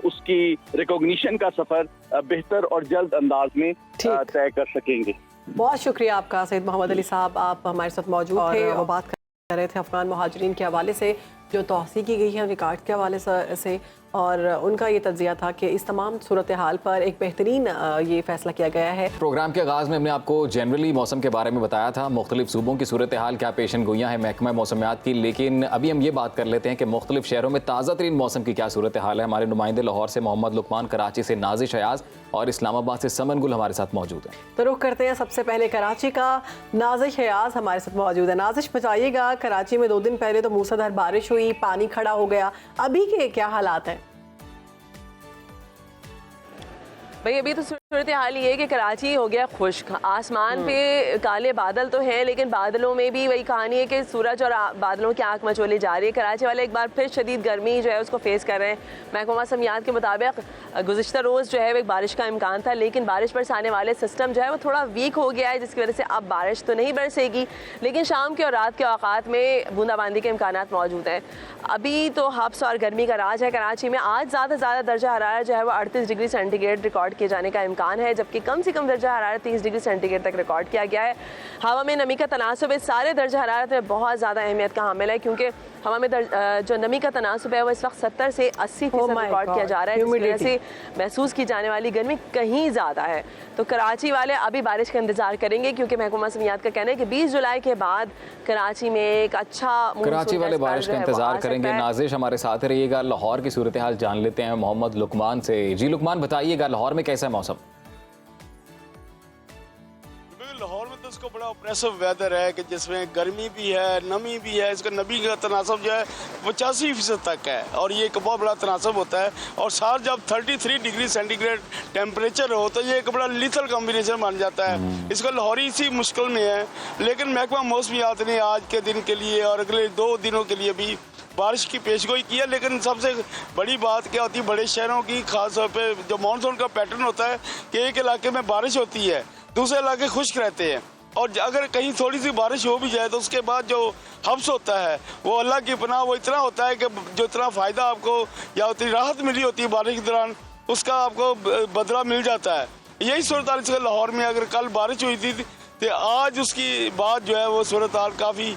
उसकी रिकॉग्निशन का सफ़र बेहतर और जल्द अंदाज में तय कर सकेंगे। बहुत शुक्रिया आपका सैयद मोहम्मद अली साहब, आप हमारे साथ मौजूद थे और बात कर रहे थे अफगान मुहाजिरीन के हवाले से जो तौसी की गई है रिकॉर्ड के हवाले से, और उनका ये तज्जिया था कि इस तमाम सूरत हाल पर एक बेहतरीन ये फैसला किया गया है। प्रोग्राम के आगाज़ में हमने आपको जनरली मौसम के बारे में बताया था, मुख्तलिफ सूबों की सूरत हाल क्या पेशन गोइयाँ हैं महकमा मौसमियात की, लेकिन अभी हम ये बात कर लेते हैं कि मुख्तलिफ शहरों में ताज़ा तरीन मौसम की क्या सूरत हाल है। हमारे नुमाइंदे लाहौर से मोहम्मद लुकमान, कराची से नाजिश अयाज और इस्लामाबाद से समन गुल हमारे साथ मौजूद हैं। तो रुख करते हैं सबसे पहले कराची का, नाजिश अयाज हमारे साथ मौजूद है। नाजिश बताइएगा, कराची में 2 दिन पहले तो मूसलाधार बारिश हुई, पानी खड़ा हो गया, अभी के क्या हालात हैं? भाई अभी तो सूरत हाल ये है कि कराची हो गया खुश्क, आसमान पे काले बादल तो हैं लेकिन बादलों में भी वही कहानी है कि सूरज और बादलों की आंख मचोली जा रही है। कराची वाले एक बार फिर शदीद गर्मी जो है उसको फेस कर रहे हैं। महकमा मौसमियात के मुताबिक गुज़िश्ता रोज़ जो है वो एक बारिश का इम्कान था, लेकिन बारिश बरसाने वाले सिस्टम जो है वो थोड़ा वीक हो गया है, जिसकी वजह से अब बारिश तो नहीं बरसेगी, लेकिन शाम के और रात के औकात में बूंदाबांदी के इम्कान मौजूद हैं। अभी तो हब्स और गर्मी का राज है कराची में। आज ज़्यादा दर्जा हरारत जो है वो 38 डिग्री सेंटीग्रेड रिकॉर्ड किए जाने का इम्कान है, जबकि कम से कम दर्जा हरारत 30 डिग्री सेंटीग्रेड तक रिकॉर्ड किया गया है। हवा में नमी का तनासुब इस सारे दर्जा हरारत में बहुत ज़्यादा अहमियत का हामिल है, क्योंकि हवा में जो नमी का तनासुब है वो इस वक्त 70 से 80% रिकॉर्ड किया जा रहा है, जिसकी वजह से महसूस की जाने वाली गर्मी कहीं ज़्यादा है। तो कराची वाले अभी बारिश का इंतजार करेंगे, क्योंकि महकमा मौसमियात का कहना है कि 20 जुलाई के बाद कराची में एक अच्छा कराची वाले बारिश का इंतजार करेंगे। नाजिश हमारे साथ रहिएगा, लाहौर की सूरत हाल जान लेते हैं मोहम्मद लुकमान से। जी लुकमान बताइएगा, लाहौर में कैसा है मौसम? लाहौर में तो इसको बड़ा ऑप्रेसिव वेदर है कि जिसमें गर्मी भी है, नमी भी है। इसका नमी का तनासब जो है 85% तक है और ये एक बहुत बड़ा तनासब होता है। और साथ जब 33 डिग्री सेंटीग्रेड टेम्परेचर हो तो ये एक बड़ा लीथल कॉम्बिनेशन बन जाता है। इसका लाहौरी इसी मुश्किल में है, लेकिन महकमा मौसमियात ने आज के दिन के लिए और अगले 2 दिनों के लिए भी बारिश की पेशगोई की है। लेकिन सबसे बड़ी बात क्या होती है बड़े शहरों की, खास तौर पे जो मानसून का पैटर्न होता है कि एक इलाके में बारिश होती है, दूसरे इलाके खुश्क रहते हैं, और अगर कहीं थोड़ी सी बारिश हो भी जाए तो उसके बाद जो हब्स होता है वो अल्लाह की पनाह वो इतना होता है कि जो इतना फ़ायदा आपको या उतनी राहत मिली होती है बारिश के दौरान, उसका आपको बदला मिल जाता है। यही सूरत हाल है लाहौर में। अगर कल बारिश हुई थी तो आज उसकी बात जो है वो सूरत हाल काफ़ी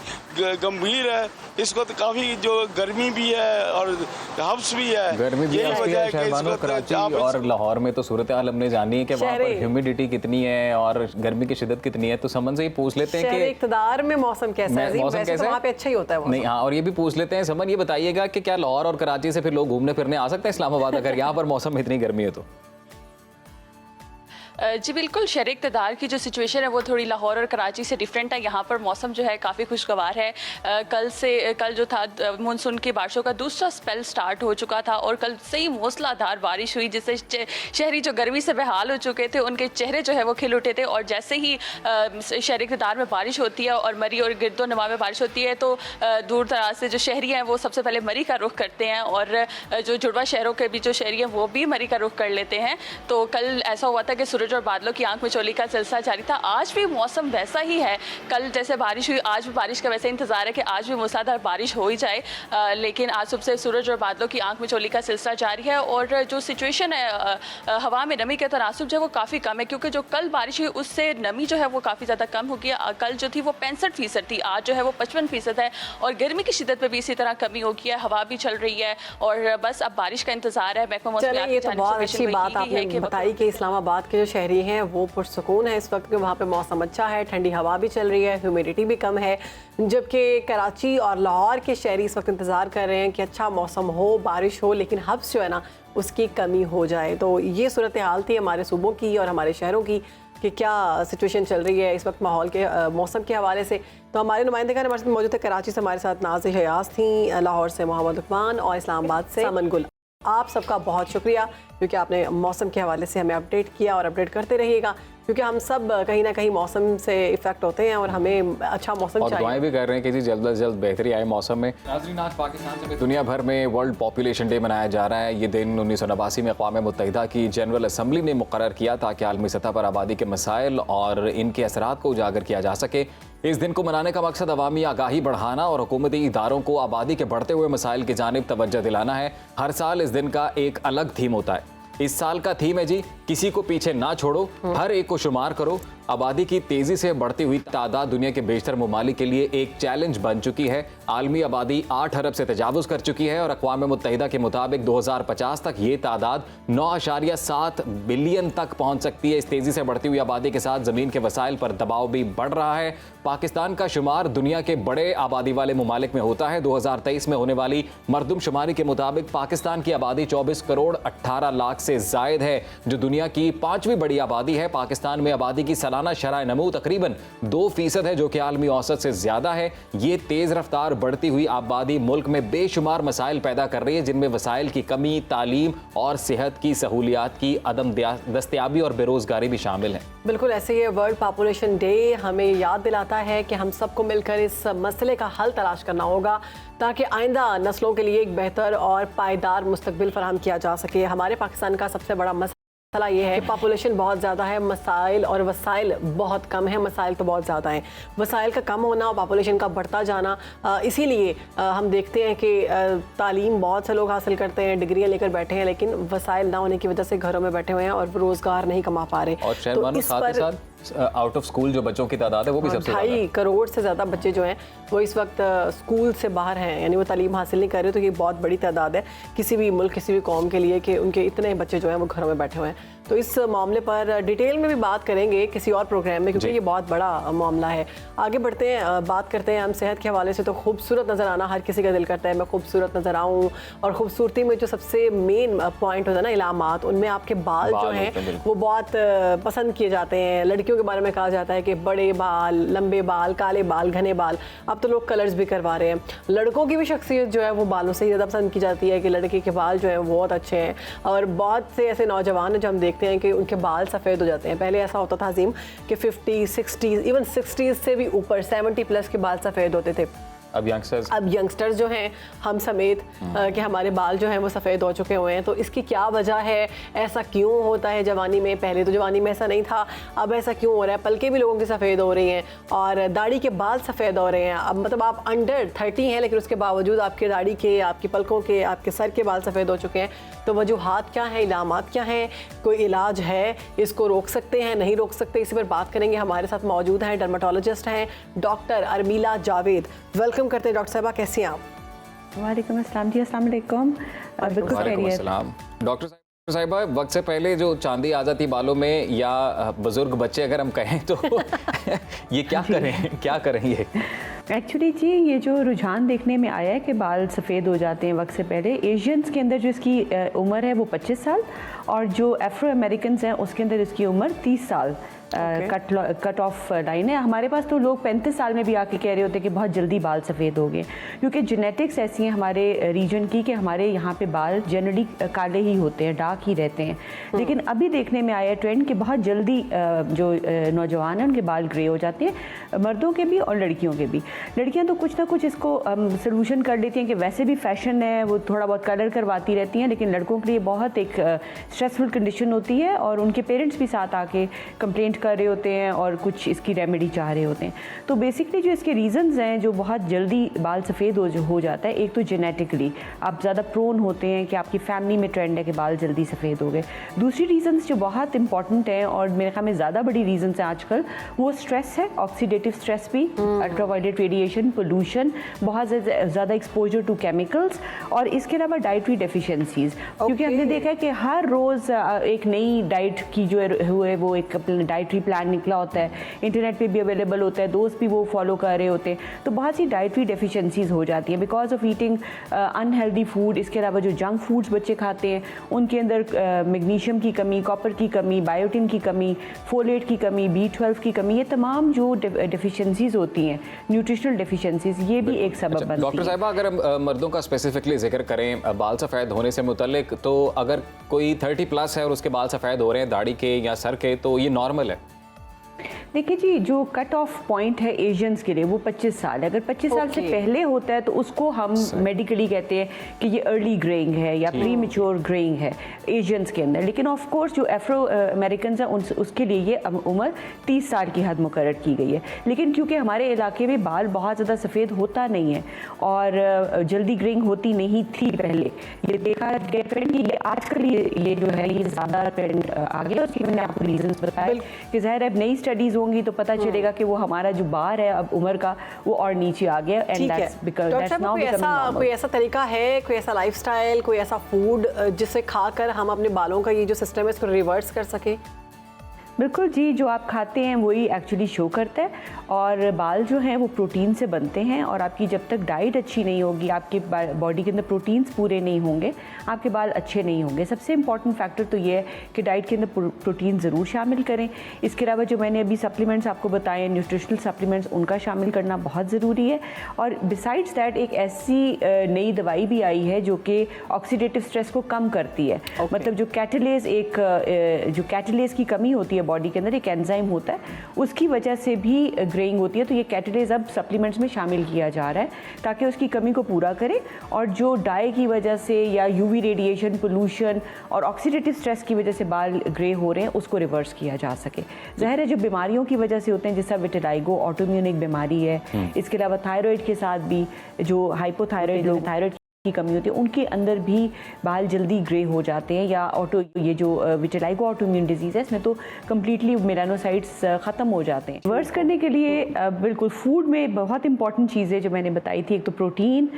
गंभीर है। इसको तो काफ़ी जो गर्मी भी है और हब्स भी है, गर्मी भी है शहरबानो कराची और लाहौर में। तो सूरत हाल हमने जानी है कि वहाँ पर ह्यूमिडिटी कितनी है और गर्मी की शिद्दत कितनी है। तो समन से ही पूछ लेते हैं कि इक़्तिदार में मौसम कैसा है? मौसम कैसा है? वहाँ पे अच्छा ही होता है नहीं, हाँ, और ये भी पूछ लेते हैं समन, ये बताइएगा कि क्या लाहौर और कराची से फिर लोग घूमने फिरने आ सकते हैं इस्लामाबाद अगर यहाँ पर मौसम में इतनी गर्मी है तो? जी बिल्कुल, शहर इक़्तिदार की जो सिचुएशन है वो थोड़ी लाहौर और कराची से डिफरेंट है। यहाँ पर मौसम जो है काफ़ी खुशगवार है। कल जो था मानसून की बारिशों का दूसरा स्पेल स्टार्ट हो चुका था और कल से ही मूसलाधार बारिश हुई, जिससे शहरी जो गर्मी से बेहाल हो चुके थे उनके चेहरे जो है वो खिल उठे थे। और जैसे ही शहर इक़्तिदार में बारिश होती है और मरी और गिरदो नवा में बारिश होती है तो दूर दराज से जो शहरी हैं वो सबसे पहले मरी का रुख करते हैं, और जो जुड़वा शहरों के भी जो शहरी हैं वो भी मरी का रुख कर लेते हैं। तो कल ऐसा हुआ था कि सूरज और बादलों की आंख मिचौली का सिलसिला जारी था। आज भी मौसम वैसा ही है, कल जैसे बारिश हुई आज भी बारिश का वैसे इंतजार है कि आज भी मूसलाधार बारिश हो ही जाए। लेकिन आज सुबह से सूरज और बादलों की आंख मिचौली का सिलसिला जारी है और जो सिचुएशन है हवा में नमी के तनासुब जो है वो काफ़ी कम है, क्योंकि जो कल बारिश हुई उससे नमी जो है वो काफ़ी ज़्यादा कम हो गया। कल जो थी वो 65% थी, आज जो है वो 55% है और गर्मी की शिद्दत में भी इसी तरह कमी हो गई है। हवा भी चल रही है और बस अब बारिश का इंतजार है। महकमा मौसमियात की तो बहुत अच्छी बात आपने बताई कि इस्लामाबाद के जो शहरी हैं वो पुरसुकून है इस वक्त के, वहाँ पे मौसम अच्छा है, ठंडी हवा भी चल रही है, ह्यूमिडिटी भी कम है, जबकि कराची और लाहौर के शहरी इस वक्त इंतज़ार कर रहे हैं कि अच्छा मौसम हो, बारिश हो, लेकिन हब्स जो है ना उसकी कमी हो जाए। तो ये सूरत हाल थी हमारे सूबों की और हमारे शहरों की कि क्या सिचुएशन चल रही है इस वक्त माहौल के मौसम के हवाले से। तो हमारे नुमाइंदे हमारे साथ मौजूद है, कराची से हमारे साथ नाज़िश अयाज थी, लाहौर से मोहम्मद लुकमान और इस्लामाबाद से समन गुल। आप सबका बहुत शुक्रिया क्योंकि आपने मौसम के हवाले से हमें अपडेट किया और अपडेट करते रहिएगा, क्योंकि हम सब कहीं ना कहीं मौसम से इफेक्ट होते हैं और हमें अच्छा मौसम और चाहिए। दुआएं भी कर रहे हैं कि जी जल्द से जल्द बेहतरी आए मौसम में। नाज़रीन, आज पाकिस्तान समेत दुनिया भर में वर्ल्ड पॉपुलेशन डे मनाया जा रहा है। ये दिन 1989 में अक़वाम मुत्तहिदा की जनरल असम्बली ने मुक़र्रर किया ताकि आलमी सतह पर आबादी के मसाइल और इनके असरात को उजागर किया जा सके। इस दिन को मनाने का मकसद अवामी आगाही बढ़ाना और हुकूमती इदारों को आबादी के बढ़ते हुए मसाइल की जानिब तवज्जो दिलाना है। हर साल इस दिन का एक अलग थीम होता है। इस साल का थीम है जी, किसी को पीछे ना छोड़ो, हर एक को शुमार करो। आबादी की तेजी से बढ़ती हुई तादाद दुनिया के बेशतर ममालिक के लिए एक चैलेंज बन चुकी है। आलमी आबादी 8 अरब से तजावुज़ कर चुकी है और अक़वाम मुत्तहिदा के मुताबिक 2050 तक ये तादाद 9.7 बिलियन तक पहुंच सकती है। इस तेजी से बढ़ती हुई आबादी के साथ ज़मीन के वसाइल पर दबाव भी बढ़ रहा है। पाकिस्तान का शुमार दुनिया के बड़े आबादी वाले ममालिक में होता है। 2023 में होने वाली मरदमशुमारी के मुताबिक पाकिस्तान की आबादी 24 करोड़ 18 लाख से जायद है, जो दुनिया की 5वीं बड़ी आबादी है। पाकिस्तान में आबादी की सालाना शरह नमू तकरीबन 2% है, जो कि आलमी औसत से ज्यादा है। ये तेज रफ्तार बढ़ती हुई आबादी मुल्क में बेशुमार मसाइल पैदा कर रही है, जिनमें वसाइल की कमी, तालीम और सेहत की सहूलियात की अदम दस्तयाबी और बेरोजगारी भी शामिल है। बिल्कुल ऐसे ही वर्ल्ड पॉपुलेशन डे हमें याद दिलाता है कि हम सबको मिलकर इस मसले का हल तलाश करना होगा ताकि आइंदा नस्लों के लिए एक बेहतर और पायदार मुस्तकबिल फराहम किया जा सके। हमारे पाकिस्तान का सबसे बड़ा मसला ये है कि पॉपुलेशन बहुत ज़्यादा है, मसाइल और वसाइल बहुत कम है। मसाइल तो बहुत ज़्यादा हैं, वसाइल का कम होना और पॉपुलेशन का बढ़ता जाना, इसीलिए हम देखते हैं कि तालीम बहुत से लोग हासिल करते हैं, डिग्रियाँ लेकर बैठे हैं, लेकिन वसाइल ना होने की वजह से घरों में बैठे हुए हैं और रोज़गार नहीं कमा पा रहे। और तो इस पर आउट ऑफ स्कूल जो बच्चों की तादाद है वो भी सबसे 2.5 करोड़ से ज़्यादा बच्चे जो हैं वो इस वक्त स्कूल से बाहर हैं, यानी वो तालीम हासिल नहीं कर रहे। तो ये बहुत बड़ी तादाद है किसी भी मुल्क, किसी भी कौम के लिए कि उनके इतने बच्चे जो हैं वो घरों में बैठे हुए हैं। तो इस मामले पर डिटेल में भी बात करेंगे किसी और प्रोग्राम में, क्योंकि ये बहुत बड़ा मामला है। आगे बढ़ते हैं, बात करते हैं हम सेहत के हवाले से। तो खूबसूरत नज़र आना हर किसी का दिल करता है, मैं खूबसूरत नज़र आऊँ, और खूबसूरती में जो सबसे मेन पॉइंट होता है ना इलामात, उनमें आपके बाल जो हैं वो बहुत पसंद किए जाते हैं। लड़कियों के बारे में कहा जाता है कि बड़े बाल, लंबे बाल, काले बाल, घने बाल। अब तो लोग कलर्स भी करवा रहे हैं। लड़कों की भी शख्सियत जो है वो बालों से ही ज़्यादा पसंद की जाती है कि लड़के के बाल जो हैं वो बहुत अच्छे हैं। और बहुत से ऐसे नौजवान हैं जो हम देखते हैं कि उनके बाल सफ़ेद हो जाते हैं। पहले ऐसा होता था अजीम कि 50, 60, इवन 60 से भी ऊपर 70 प्लस के बाल सफ़ेद होते थे। अब यंगस्टर्स जो हैं हम समेत कि हमारे बाल जो हैं वो सफ़ेद हो चुके हुए हैं। तो इसकी क्या वजह है, ऐसा क्यों होता है जवानी में? पहले तो जवानी में ऐसा नहीं था, अब ऐसा क्यों हो रहा है? पलकें भी लोगों की सफ़ेद हो रही हैं और दाढ़ी के बाल सफ़ेद हो रहे हैं। अब मतलब आप अंडर 30 हैं लेकिन उसके बावजूद आपके दाढ़ी के, आपकी पलकों के, आपके सर के बाल सफ़ेद हो चुके हैं। तो वजूहात क्या हैं, इलामात क्या हैं, कोई इलाज है, इसको रोक सकते हैं, नहीं रोक सकते? इसी पर बात करेंगे। हमारे साथ मौजूद हैं डर्माटोलॉजिस्ट हैं डॉक्टर अरमीला जावेद। वेलकम करते हैं डॉक्टर साहिबा, कैसी हैं आप? वालेकुम अस्सलाम जी, अस्सलाम वालेकुम। बिल्कुल खैरियत। डॉक्टर साहिबा, वक्त से पहले जो चांदी आ जाती बालों में या बुजुर्ग बच्चे अगर हम कहें तो ये क्या करें ये? एक्चुअली जी ये जो रुझान देखने में आया है कि बाल सफ़ेद हो जाते हैं वक्त से पहले, एशियंस के अंदर जो इसकी उम्र है वो 25 साल और जो एफ्रो अमेरिकन हैं उसके अंदर इसकी उम्र 30 साल कट ऑफ लाइन है। हमारे पास तो लोग 35 साल में भी आके कह रहे होते हैं कि बहुत जल्दी बाल सफ़ेद हो गए, क्योंकि जेनेटिक्स ऐसी हैं हमारे रीजन की कि हमारे यहाँ पे बाल जनरली काले ही होते हैं, डार्क ही रहते हैं। लेकिन अभी देखने में आया ट्रेंड कि बहुत जल्दी जो नौजवान हैं उनके बाल ग्रे हो जाते हैं, मर्दों के भी और लड़कियों के भी। लड़कियाँ तो कुछ ना कुछ इसको सोल्यूशन कर लेती हैं कि वैसे भी फैशन है, वो थोड़ा बहुत कलर करवाती रहती हैं, लेकिन लड़कों के लिए बहुत एक स्ट्रेसफुल कंडीशन होती है और उनके पेरेंट्स भी साथ आके कंप्लेंट कर रहे होते हैं और कुछ इसकी रेमेडी चाह रहे होते हैं। तो बेसिकली जो इसके रीज़न्स हैं जो बहुत जल्दी बाल सफ़ेद हो जाता है, एक तो जेनेटिकली आप ज़्यादा प्रोन होते हैं कि आपकी फैमिली में ट्रेंड है कि बाल जल्दी सफ़ेद हो गए। दूसरी रीज़न्स जो बहुत इंपॉर्टेंट हैं और मेरे ख्याल में ज़्यादा बड़ी रीज़न्स हैं आजकल, वो स्ट्रेस है, ऑक्सीडेटिव स्ट्रेस भी, अल्ट्रावायलेट रेडिएशन, पोल्यूशन, बहुत ज़्यादा एक्सपोजर टू केमिकल्स और इसके अलावा डाइटरी डेफिशिएंसीज। क्योंकि हमने देखा है कि हर रोज़ एक नई डाइट की जो है वो एक अपनी डाइट डाइटरी प्लान निकला होता है, इंटरनेट पे भी अवेलेबल होता है, दोस्त भी वो फॉलो कर रहे होते हैं, तो बहुत सी डाइटरी डेफिशिएंसीज हो जाती हैं because of eating unhealthy food. इसके अलावा जो जंक फूड्स बच्चे खाते हैं उनके अंदर मैग्नीशियम की कमी, कॉपर की कमी, बायोटिन की कमी, फोलेट की कमी, B12 की कमी, ये तमाम जो डेफिशिएंसीज होती हैं, न्यूट्रिशनल डेफिशिएंसीज, ये भी एक सबब बनती है। डॉक्टर साहिबा, अगर हम मर्दों का स्पेसिफिकली जिक्र करें बाल सफ़ेद होने से मुतल्लिक, तो अगर कोई 30+ है और उसके बाल सफ़ेद हो रहे हैं दाढ़ी के या सर के, तो ये नॉर्मल है? देखिए जी, जो कट ऑफ पॉइंट है एशियंस के लिए वो 25 साल है। अगर 25 साल से पहले होता है तो उसको हम मेडिकली कहते हैं कि ये अर्ली ग्रेइंग है या प्री मेच्योर ग्रेइंग है एशियंस के अंदर। लेकिन ऑफ कोर्स जो एफ्रो अमेरिकन हैं उसके लिए ये उम्र 30 साल की हद मुकर्रर की गई है। लेकिन क्योंकि हमारे इलाके में बाल बहुत ज़्यादा सफ़ेद होता नहीं है और जल्दी ग्रेइंग होती नहीं थी पहले, ये देखा गया ट्रेंड, ये आजकल ये जो है ये ज़्यादा ट्रेंड आ गया। उसकी मैंने आपको रीजंस बताए कि ज़ाहिर है अब नई स्टडीज़ होंगी तो पता चलेगा कि वो हमारा जो बार है अब उम्र का वो और नीचे आ गया। And that's because that's now कोई ऐसा तरीका है, कोई ऐसा लाइफस्टाइल, कोई ऐसा फूड जिसे खाकर हम अपने बालों का ये जो सिस्टम है इसको रिवर्स कर सके? बिल्कुल जी, जो आप खाते हैं वही एक्चुअली शो करता है और बाल जो हैं वो प्रोटीन से बनते हैं और आपकी जब तक डाइट अच्छी नहीं होगी, आपके बॉडी के अंदर प्रोटीन्स पूरे नहीं होंगे, आपके बाल अच्छे नहीं होंगे। सबसे इम्पॉर्टेंट फैक्टर तो ये है कि डाइट के अंदर प्रोटीन ज़रूर शामिल करें। इसके अलावा जो मैंने अभी सप्लीमेंट्स आपको बताए, न्यूट्रिशनल सप्लीमेंट्स, उनका शामिल करना बहुत ज़रूरी है। और बिसाइड्स दैट एक ऐसी नई दवाई भी आई है जो कि ऑक्सीडेटिव स्ट्रेस को कम करती है। मतलब जो कैटलेज जो कैटलेज की कमी होती है बॉडी के अंदर, एक एंजाइम होता है, उसकी वजह से भी ग्रेइंग होती है। तो ये कैटलेज अब सप्लीमेंट्स में शामिल किया जा रहा है ताकि उसकी कमी को पूरा करे और जो डाई की वजह से या यूवी रेडिएशन, पोल्यूशन और ऑक्सीडेटिव स्ट्रेस की वजह से बाल ग्रे हो रहे हैं उसको रिवर्स किया जा सके। ज़ाहिर है जो बीमारियों की वजह से होते हैं, जैसा विटिलाइगो ऑटोइम्यून एक बीमारी है, इसके अलावा थायराइड के साथ भी जो हाइपोथायराइड थायराइड की कमी होती है उनके अंदर भी बाल जल्दी ग्रे हो जाते हैं। या ये जो विटिलाइगो ऑटोइम्यून डिजीज़ है इसमें तो कम्प्लीटली मेलानोसाइट्स ख़त्म हो जाते हैं। रिवर्स करने के लिए बिल्कुल फूड में बहुत इंपॉर्टेंट चीज़ें जो मैंने बताई थी, एक तो प्रोटीन,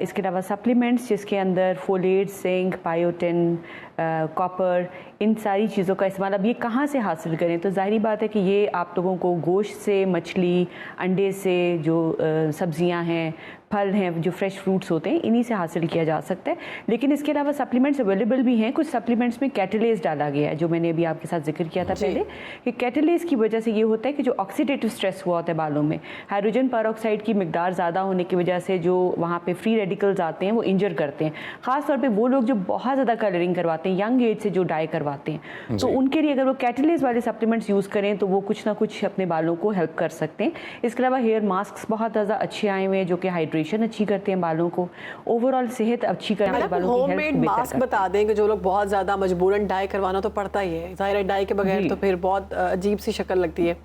इसके अलावा सप्लीमेंट्स जिसके अंदर फोलेट, जिंक, बायोटिन, कॉपर, इन सारी चीज़ों का इस्तेमाल। अब ये कहाँ से हासिल करें? तो ज़ाहिरी बात है कि ये आप लोगों को गोश्त से, मछली, अंडे से, जो सब्जियां हैं, फल हैं, जो फ्रेश फ्रूट्स होते हैं, इन्हीं से हासिल किया जा सकता है। लेकिन इसके अलावा सप्लीमेंट्स अवेलेबल भी हैं। कुछ सप्लीमेंट्स में कैटलेज डाला गया है जो मैंने अभी आपके साथ जिक्र किया था पहले, कि कैटलेज की वजह से ये होता है कि जो ऑक्सीडेटिव स्ट्रेस हुआ होता है बालों में, हाइड्रोजन पेरोक्साइड की मिकदार ज़्यादा होने की वजह से जो वहाँ पे फ्री रेडिकल्स आते हैं वो इंजर करते हैं। ख़ासतौर पर वो लोग जो बहुत ज़्यादा कलरिंग करवाते हैं, यंग एज से जो डाई करवाते हैं, तो उनके लिए अगर वो कैटलेज वाले सप्लीमेंट्स यूज़ करें तो वो कुछ ना कुछ अपने बालों को हेल्प कर सकते हैं। इसके अलावा हेयर मास्क बहुत ज़्यादा अच्छे आए हुए हैं जो कि हाइड्रेशन अच्छी करते हैं बालों को, ओवरऑल सेहत अच्छी करने बालों की हेल्थ होममेड मास्क बता दें कि जो लोग बहुत ज़्यादा मजबूरन डाई करवाना तो पड़ता ही है, ज़ाहिर है डाई के बगैर तो फिर बहुत अजीब सी शक्ल लगती है,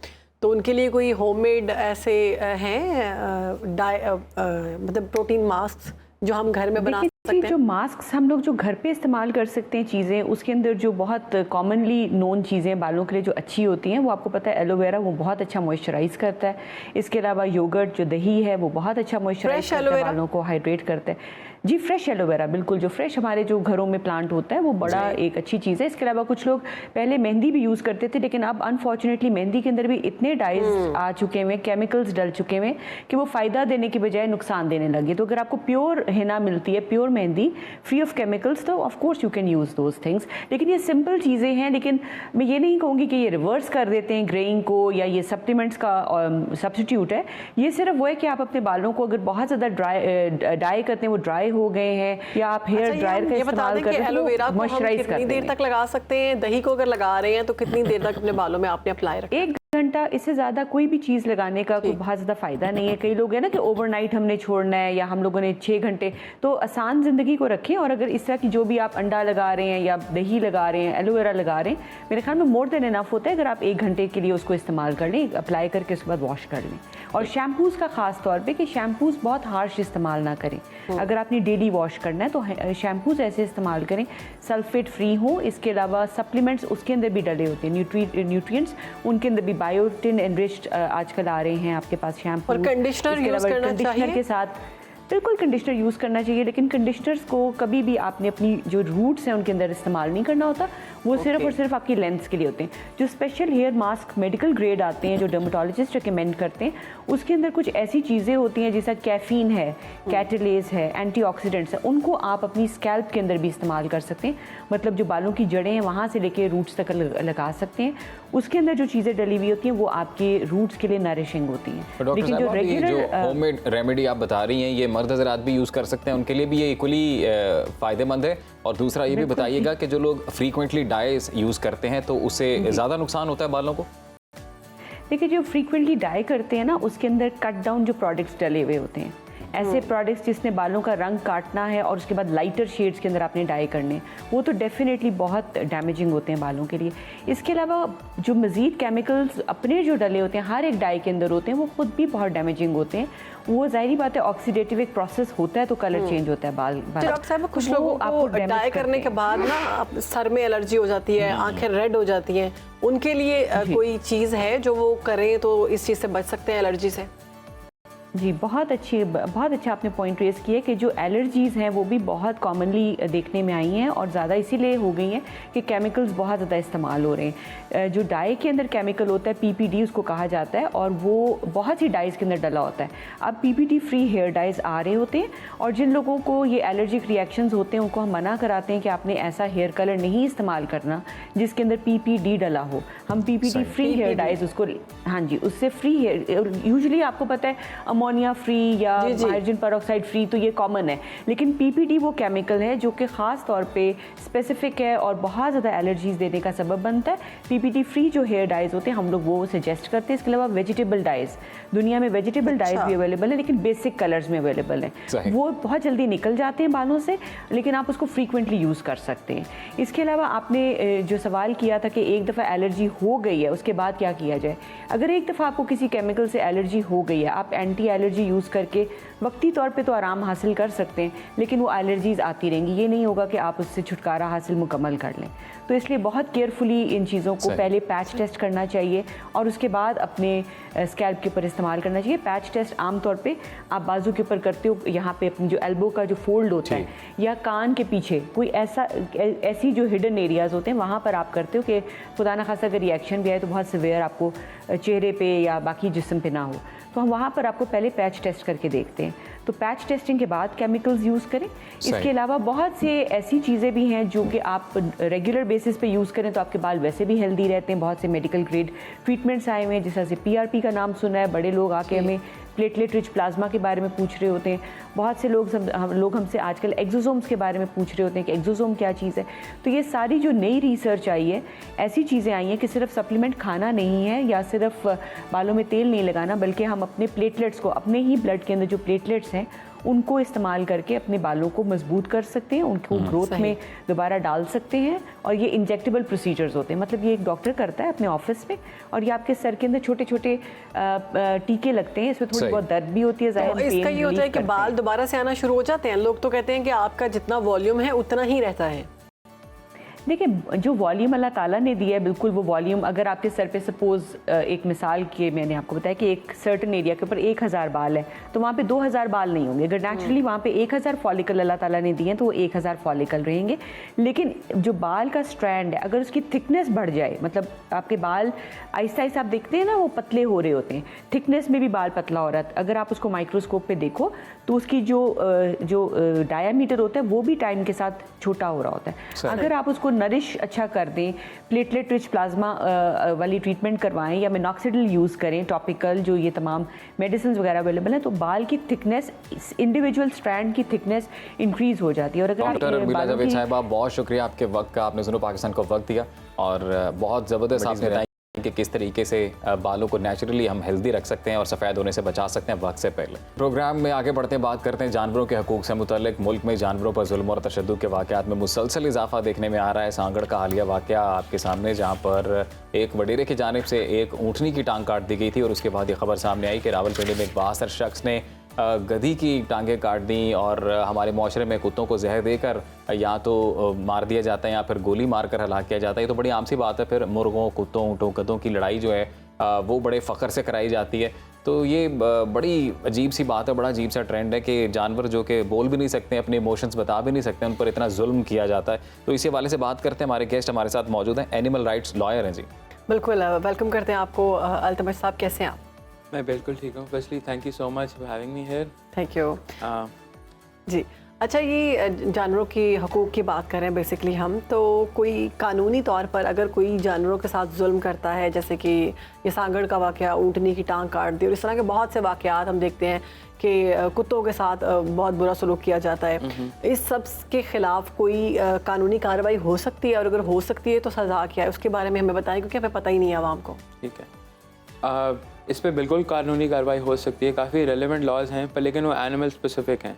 तो उनके लिए कोई होममेड ऐसे हैं डाई मतलब प्रोटीन मास्क जो हम घर में बना सकते हैं? जो मास्क हम लोग जो घर पे इस्तेमाल कर सकते हैं चीज़ें, उसके अंदर जो बहुत कॉमनली नोन चीज़ें बालों के लिए जो अच्छी होती हैं वो आपको पता है, एलोवेरा वो बहुत अच्छा मॉइस्चराइज करता है। इसके अलावा योगर्ट जो दही है वो बहुत अच्छा मॉइस्चराइज करता है, बालों को हाइड्रेट करता है। जी, फ्रेश एलोवेरा, बिल्कुल जो फ्रेश हमारे जो घरों में प्लांट होता है वो बड़ा एक अच्छी चीज़ है। इसके अलावा कुछ लोग पहले मेहंदी भी यूज़ करते थे, लेकिन अब अनफॉर्चुनेटली मेहंदी के अंदर भी इतने डाइज आ चुके हुए, केमिकल्स डल चुके हुए कि वो फ़ायदा देने की बजाय नुकसान देने लगे। तो अगर आपको प्योर हिना मिलती है, pure mehndi free of chemicals, तो of course you can use those things. लेकिन ये सिंपल चीज़ें हैं, लेकिन मैं ये नहीं कहूँगी कि ये रिवर्स कर देते हैं ग्रेइंग को या ये सप्लीमेंट्स का सब्स्टिट्यूट है। ये सिर्फ वो है कि आप अपने बालों को अगर बहुत ज़्यादा डाई करते हैं, वो ड्राई हो गए हैं, या आप हेयर ड्रायर का इस्तेमाल कर रहे हैं, एलोवेरा को हम कितनी देर तक लगा सकते हैं? दही को अगर लगा रहे हैं तो कितनी देर तक अपने बालों में आपने अप्लाई रखना? 1 घंटा, इससे ज़्यादा कोई भी चीज़ लगाने का कोई बहुत ज़्यादा फ़ायदा नहीं है। कई लोग हैं ना कि ओवरनाइट हमने छोड़ना है या हम लोगों ने 6 घंटे, तो आसान ज़िंदगी को रखें। और अगर इस तरह की जो भी आप अंडा लगा रहे हैं या दही लगा रहे हैं, एलोवेरा लगा रहे हैं, मेरे ख्याल में मोर देन इनफ होता है अगर आप 1 घंटे के लिए उसको इस्तेमाल कर लें, अप्लाई करके उसके बाद वॉश कर लें। और शैम्पूज़ का ख़ास तौर पे कि शैम्पूज़ बहुत हार्श इस्तेमाल ना करें। अगर आपने डेली वॉश करना है तो शैम्पूज़ ऐसे इस्तेमाल करें सल्फेट फ्री हो। इसके अलावा सप्लीमेंट्स उसके अंदर भी डले होते हैं, न्यूट्रिएंट्स उनके अंदर भी बायोटिन एनरिच्ड आजकल आ रहे हैं आपके पास शैम्पू। और कंडीशनर यूज़ करना चाहिए के साथ बिल्कुल कंडीशनर यूज़ करना चाहिए, लेकिन कंडीशनर्स को कभी भी आपने अपनी जो रूट्स हैं उनके अंदर इस्तेमाल नहीं करना होता। वो सिर्फ और सिर्फ आपकी लेंथ्स के लिए होते हैं। जो special hair mask medical grade आते हैं जो डर्मेटोलॉजिस्ट रिकमेंड करते हैं, उसके अंदर कुछ ऐसी चीज़ें होती हैं जैसा कैफीन है, कैटलेज है, एंटीऑक्सीडेंट्स है, उनको आप अपनी स्कैल्प के अंदर भी इस्तेमाल कर सकते हैं। मतलब जो बालों की जड़ें हैं वहाँ से लेके रूट्स तक लगा सकते हैं। उसके अंदर जो चीज़ें डली हुई होती हैं वो आपके रूट्स के लिए नरिशिंग होती हैं। लेकिन जो रेगुलर होममेड रेमेडी आप बता रही हैं, ये मर्द हज़रात भी यूज़ कर सकते हैं, उनके लिए भी ये इक्वली फ़ायदेमंद है? और दूसरा ये भी बताइएगा कि जो लोग फ्रीक्वेंटली डाइज यूज़ करते हैं तो उससे ज़्यादा नुकसान होता है बालों को? देखिए, जो फ्रीक्वेंटली डाई करते हैं ना, उसके अंदर कट डाउन जो प्रोडक्ट्स डले हुए होते हैं, ऐसे प्रोडक्ट्स जिसने बालों का रंग काटना है और उसके बाद लाइटर शेड्स के अंदर आपने डाई करने, वो तो डेफिनेटली बहुत डैमेजिंग होते हैं बालों के लिए। इसके अलावा जो मज़ीद केमिकल्स अपने जो डले होते हैं हर एक डाई के अंदर होते हैं, वो खुद भी बहुत डैमेजिंग होते हैं। वो ज़ाहिरी बात है, ऑक्सीडेटिव एक प्रोसेस होता है तो कलर चेंज होता है बाल। डॉक्टर साहब, कुछ लोगों को डाई करने के बाद ना सर में एलर्जी हो जाती है, आंखें रेड हो जाती हैं, उनके लिए कोई चीज़ है जो वो करें तो इस चीज़ से बच सकते हैं, एलर्जी से? जी, बहुत अच्छा आपने पॉइंट रेस किया कि जो एलर्जीज़ हैं वो भी बहुत कॉमनली देखने में आई हैं और ज़्यादा इसीलिए हो गई हैं कि केमिकल्स बहुत ज़्यादा इस्तेमाल हो रहे हैं। जो डाई के अंदर केमिकल होता है PPD उसको कहा जाता है, और वो बहुत सी डाइज़ के अंदर डला होता है। अब PPD फ्री हेयर डाइज़ आ रहे होते हैं, और जिन लोगों को ये एलर्जिक रिएक्शंस होते हैं उनको हम मना कराते हैं कि आपने ऐसा हेयर कलर नहीं इस्तेमाल करना जिसके अंदर PPD डला हो। हम PPD फ्री हेयर डाइज़ उसको, हाँ जी, उससे फ्री हेयर, यूजुअली आपको पता है अमोनिया फ्री या हाइड्रोजन पेरोक्साइड फ्री, तो ये कॉमन है। लेकिन PPD वो केमिकल है जो कि ख़ास तौर पे स्पेसिफिक है और बहुत ज़्यादा एलर्जीज़ देने का सबब बनता है। PPD फ्री जो हेयर डाइज़ होते हैं हम लोग वो सजेस्ट करते हैं। इसके अलावा वेजिटेबल डाइज़, दुनिया में वेजिटेबल डाइज़ भी अवेलेबल है, लेकिन बेसिक कलर्स में अवेलेबल है। वो बहुत जल्दी निकल जाते हैं बालों से, लेकिन आप उसको फ्रीक्वेंटली यूज़ कर सकते हैं। इसके अलावा आपने जो सवाल किया था कि एक दफ़ा एलर्जी हो गई है उसके बाद क्या किया जाए। अगर एक दफ़ा आपको किसी केमिकल से एलर्जी हो गई है, आप एंटी एलर्जी यूज़ करके वक्ती तौर पे तो आराम हासिल कर सकते हैं, लेकिन वो एलर्जीज़ आती रहेंगी। ये नहीं होगा कि आप उससे छुटकारा हासिल मुकम्मल कर लें। तो इसलिए बहुत केयरफुली इन चीज़ों को पहले पैच टेस्ट करना चाहिए और उसके बाद अपने स्कैल्प के ऊपर इस्तेमाल करना चाहिए। पैच टेस्ट आमतौर पे आप बाजू के ऊपर करते हो, यहाँ पे अपनी जो एल्बो का जो फोल्ड होता है या कान के पीछे कोई ऐसी जो हिडन एरियाज़ होते हैं वहाँ पर आप करते हो कि खुदा न खासा अगर रिएक्शन भी आए तो बहुत सिवियर आपको चेहरे पे या बाकी जिस्म पे ना हो, तो हम वहाँ पर आपको पहले पैच टेस्ट करके देखते हैं। तो पैच टेस्टिंग के बाद केमिकल्स यूज़ करें। इसके अलावा बहुत से ऐसी चीज़ें भी हैं जो कि आप रेगुलर बेसिस पे यूज़ करें तो आपके बाल वैसे भी हेल्दी रहते हैं। बहुत से मेडिकल ग्रेड ट्रीटमेंट्स आए हुए हैं, जैसे PRP का नाम सुना है, बड़े लोग आके हमें प्लेटलेट रिच प्लाज्मा के बारे में पूछ रहे होते हैं। बहुत से लोग हमसे आजकल एक्सोसोम्स के बारे में पूछ रहे होते हैं कि एक्सोसोम क्या चीज़ है। तो ये सारी जो नई रिसर्च आई है, ऐसी चीज़ें आई हैं कि सिर्फ सप्लीमेंट खाना नहीं है या सिर्फ बालों में तेल नहीं लगाना, बल्कि हम अपने प्लेटलेट्स को, अपने ही ब्लड के अंदर जो प्लेटलेट्स हैं उनको इस्तेमाल करके अपने बालों को मजबूत कर सकते हैं, उनको ग्रोथ में दोबारा डाल सकते हैं। और ये इंजेक्टेबल प्रोसीजर्स होते हैं, मतलब ये एक डॉक्टर करता है अपने ऑफिस में, और ये आपके सर के अंदर छोटे छोटे टीके लगते हैं। इसमें थोड़ी बहुत दर्द भी होती है, तो इसका ये होता है कि बाल दोबारा से आना शुरू हो जाते हैं। लोग तो कहते हैं कि आपका जितना वॉल्यूम है उतना ही रहता है। देखिए, जो वॉल्यूम अल्लाह ताला ने दिया है, बिल्कुल वो वॉल्यूम, अगर आपके सर पे सपोज़ एक मिसाल के मैंने आपको बताया कि एक सर्टन एरिया के ऊपर 1000 बाल है, तो वहाँ पे 2000 बाल नहीं होंगे। अगर नेचुरली वहाँ पे 1000 फॉलिकल अल्लाह ताला ने दिए हैं तो वो 1000 फॉलिकल रहेंगे। लेकिन जो बाल का स्ट्रैंड है, अगर उसकी थिकनेस बढ़ जाए, मतलब आपके बाल आहिस्ता आहिस्ता आप देखते हैं ना वो पतले हो रहे होते हैं, थिकनेस में भी बाल पतला हो रहा है। अगर आप उसको माइक्रोस्कोप पे देखो तो उसकी जो डायामीटर होता है वो भी टाइम के साथ छोटा हो रहा होता है। अगर आप उसको नरिश अच्छा कर दें, प्लेटलेट रिच प्लाज्मा वाली ट्रीटमेंट करवाएं या मिनॉक्सिडिल यूज़ करें, टॉपिकल जो ये तमाम मेडिसिन वगैरह अवेलेबल हैं, तो बाल की थिकनेस, इंडिविजुअल स्ट्रैंड की थिकनेस इंक्रीज हो जाती है। और अगर डॉक्टर रमीला जावेद साहिबा, बहुत शुक्रिया आपके वक्त का, आपने सुनो पाकिस्तान को वक्त दिया और बहुत ज़बरदस्त आपने बताया कि किस तरीके से बालों को नेचुरली हम हेल्दी रख सकते हैं और सफ़ेद होने से बचा सकते हैं वक्त से पहले। प्रोग्राम में आगे बढ़ते हैं, बात करते हैं जानवरों के हकूक़ से मुतल्लिक। मुल्क में जानवरों पर जुल्म और तशद्दुद के वाक़यात में मुसलसल इजाफा देखने में आ रहा है। सांगड़ का हालिया वाक़या आपके सामने, जहाँ पर एक वडेरे की जानिब से एक ऊँटनी की टांग काट दी गई थी और उसके बाद ये खबर सामने आई कि रावलपिंडी में एक बासर शख्स ने गधी की टांगें काट दी और हमारे माशरे में कुत्तों को जहर देकर या तो मार दिया जाता है या फिर गोली मार कर हलाक किया जाता है। ये तो बड़ी आम सी बात है। फिर मुर्गों, कुत्तों, ऊँटों, गधों की लड़ाई जो है वो बड़े फ़ख्र से कराई जाती है। तो ये बड़ी अजीब सी बात है, बड़ा अजीब सा ट्रेंड है कि जानवर जो कि बोल भी नहीं सकते, अपने इमोशंस बता भी नहीं सकते, उन पर इतना जुल्म किया जाता है। तो इसी हवाले से बात करते हैं, हमारे गेस्ट हमारे साथ मौजूद हैं, एनिमल राइट्स लॉयर हैं जी। बिल्कुल, वेलकम करते हैं आपको। अल्तमश साहब, कैसे हैं आप? मैं बिल्कुल ठीक हूँ। Firstly thank you so much for having me here. Thank you ji. अच्छा, ये जानवरों की हकूक़ की बात करें बेसिकली हम, तो कोई कानूनी तौर पर अगर कोई जानवरों के साथ जुल्म करता है, जैसे कि ये सांगड़ का वाक़या, ऊँटनी की टांग काट दी, और इस तरह के बहुत से वाक़यात हम देखते हैं कि कुत्तों के साथ बहुत बुरा सलूक किया जाता है, इस सब के ख़िलाफ़ कोई कानूनी कार्रवाई हो सकती है, और अगर हो सकती है तो सज़ा क्या है, उसके बारे में हमें बताएं, क्योंकि हमें पता ही नहीं है आवाम को। ठीक है, इस पर बिल्कुल कानूनी कार्रवाई हो सकती है, काफ़ी रेलिवेंट लॉज हैं, पर लेकिन वो एनिमल स्पेसिफिक हैं।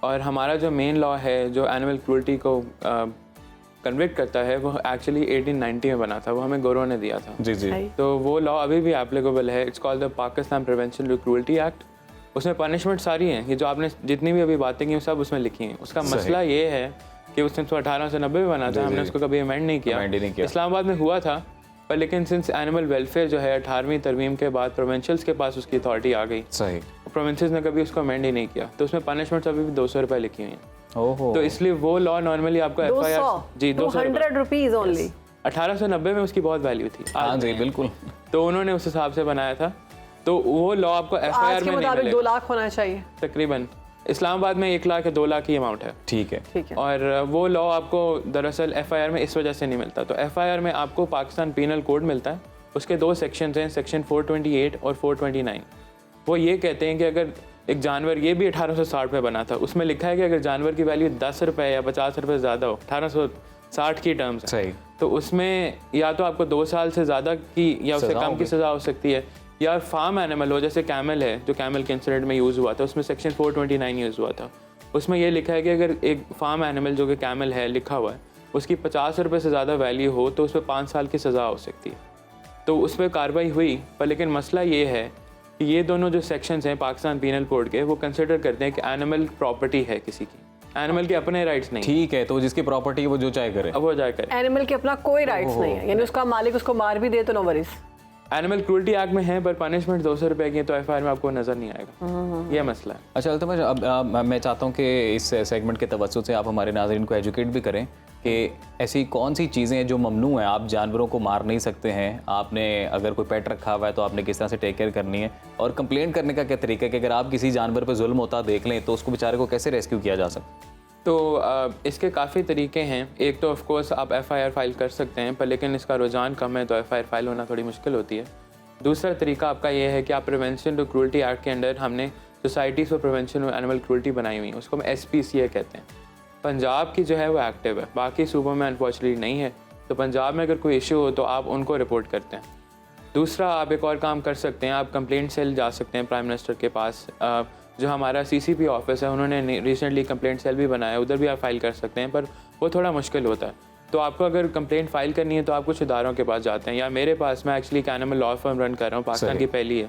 और हमारा जो मेन लॉ है जो एनिमल क्रूल्टी को कन्विक्ट करता है, वो एक्चुअली 1890 में बना था, वो हमें गौरव ने दिया था। जी जी। तो वो लॉ अभी भी एप्लीकेबल है। It's called the Pakistan prevention of cruelty act. उसमें पनिशमेंट सारी हैं, ये जो आपने जितनी भी अभी बातें की सब उसमें लिखी हैं। उसका मसला ये है कि उसने तो 1890 में बना था, हमने उसको कभी अमेंड नहीं किया। इस्लामाबाद में हुआ था, पर लेकिन सिंस एनिमल वेलफेयर जो है 18वीं तरमीम के बाद प्रोविंशियल्स के पास उसकी अथॉरिटी आ गई, सही, प्रोविंसेस ने कभी उसको अमेंड ही नहीं किया, तो उसमें पनिशमेंट्स अभी भी 200 रुपये लिखी हुई हैं। ओहो। तो इसलिए वो लॉ नॉर्मली आपको FIR जी 200 रुपीज़ ओनली। 1890 में उसकी बहुत वैल्यू थी। हाँ जी बिल्कुल। तो उन्होंने उस हिसाब से बनाया था, तो वो लॉ आपको FIR में नहीं मिलेगा। 2 लाख होना चाहिए तकरीबन। इस्लामाबाद में 1 लाख या 2 लाख की अमाउंट है। ठीक है, ठीक है। और वो लॉ आपको दरअसल FIR में इस वजह से नहीं मिलता। तो FIR में आपको पाकिस्तान पीनल कोड मिलता है, उसके 2 सेक्शंस हैं, सेक्शन 428 और 429। वो ये कहते हैं कि अगर एक जानवर, ये भी 1860 में बना था, उसमें लिखा है कि अगर जानवर की वैल्यू 10 रुपये या 50 रुपये ज़्यादा हो, 1860 की टर्म्स है, सही, तो उसमें या तो आपको 2 साल से ज़्यादा की या उससे कम की सज़ा हो सकती है, या फार्म एनिमल हो, जैसे कैमल है, जो कैमल के इंसिडेंट में यूज़ हुआ था, उसमें सेक्शन 429 यूज़ हुआ था। उसमें ये लिखा है कि अगर एक फार्म एनिमल जो कि कैमल है लिखा हुआ है, उसकी 50 रुपये से ज़्यादा वैल्यू हो तो उस पर 5 साल की सज़ा हो सकती है। तो उस पर कार्रवाई हुई, पर लेकिन मसला ये है कि ये दोनों जो सेक्शंस हैं पाकिस्तान पीनल कोड के, वो कंसिडर करते हैं कि एनिमल प्रॉपर्टी है किसी की, एनिमल के अपने राइट्स नहीं। ठीक है, तो जिसकी प्रॉपर्टी है वो जो चाहे करे, अब वो जाए करे। एनिमल के अपना कोई राइट्स नहीं है, यानी उसका मालिक उसको मार भी दे तो no worries. Animal cruelty act में है, पर पनिशमेंट 200 रुपये की है, तो FIR में आपको नज़र नहीं आएगा। ये मसला है। अच्छा अल्तमश, अब मैं चाहता हूँ कि इस सेगमेंट के तवज्जुह से आप हमारे नाज़रीन को एजुकेट भी करें कि ऐसी कौन सी चीज़ें हैं जो ममनू हैं। आप जानवरों को मार नहीं सकते हैं, आपने अगर कोई पेट रखा हुआ है तो आपने किस तरह से टेक केयर करनी है, और कंप्लेंट करने का क्या तरीका है कि अगर आप किसी जानवर पर जुल्म होता देख लें तो उसको बेचारे को कैसे रेस्क्यू किया जा सकता है? तो इसके काफ़ी तरीके हैं। एक तो ऑफ कोर्स आप FIR फाइल कर सकते हैं, पर लेकिन इसका रुझान कम है तो FIR फाइल होना थोड़ी मुश्किल होती है। दूसरा तरीका आपका ये है कि आप प्रिवेंशन ऑफ क्रूल्टी एक्ट के अंडर हमने societies for prevention of animal cruelty बनाई हुई है, उसको हम SPCA कहते हैं। पंजाब की जो है वो एक्टिव है, बाकी सूबों में अनफॉर्चुनेटली नहीं है। तो पंजाब में अगर कोई इशू हो तो आप उनको रिपोर्ट करते हैं। दूसरा आप एक और काम कर सकते हैं, आप कंप्लेंट सेल जा सकते हैं प्राइम मिनिस्टर के पास। जो हमारा CCP ऑफिस है, उन्होंने रिसेंटली कंप्लेंट सेल भी बनाया, उधर भी आप फाइल कर सकते हैं, पर वो थोड़ा मुश्किल होता है। तो आपको अगर कंप्लेंट फाइल करनी है तो आप कुछ इदारों के पास जाते हैं, या मेरे पास, मैं एक्चुअली एक एनिमल लॉ फर्म रन कर रहा हूँ, पाकिस्तान की पहली है।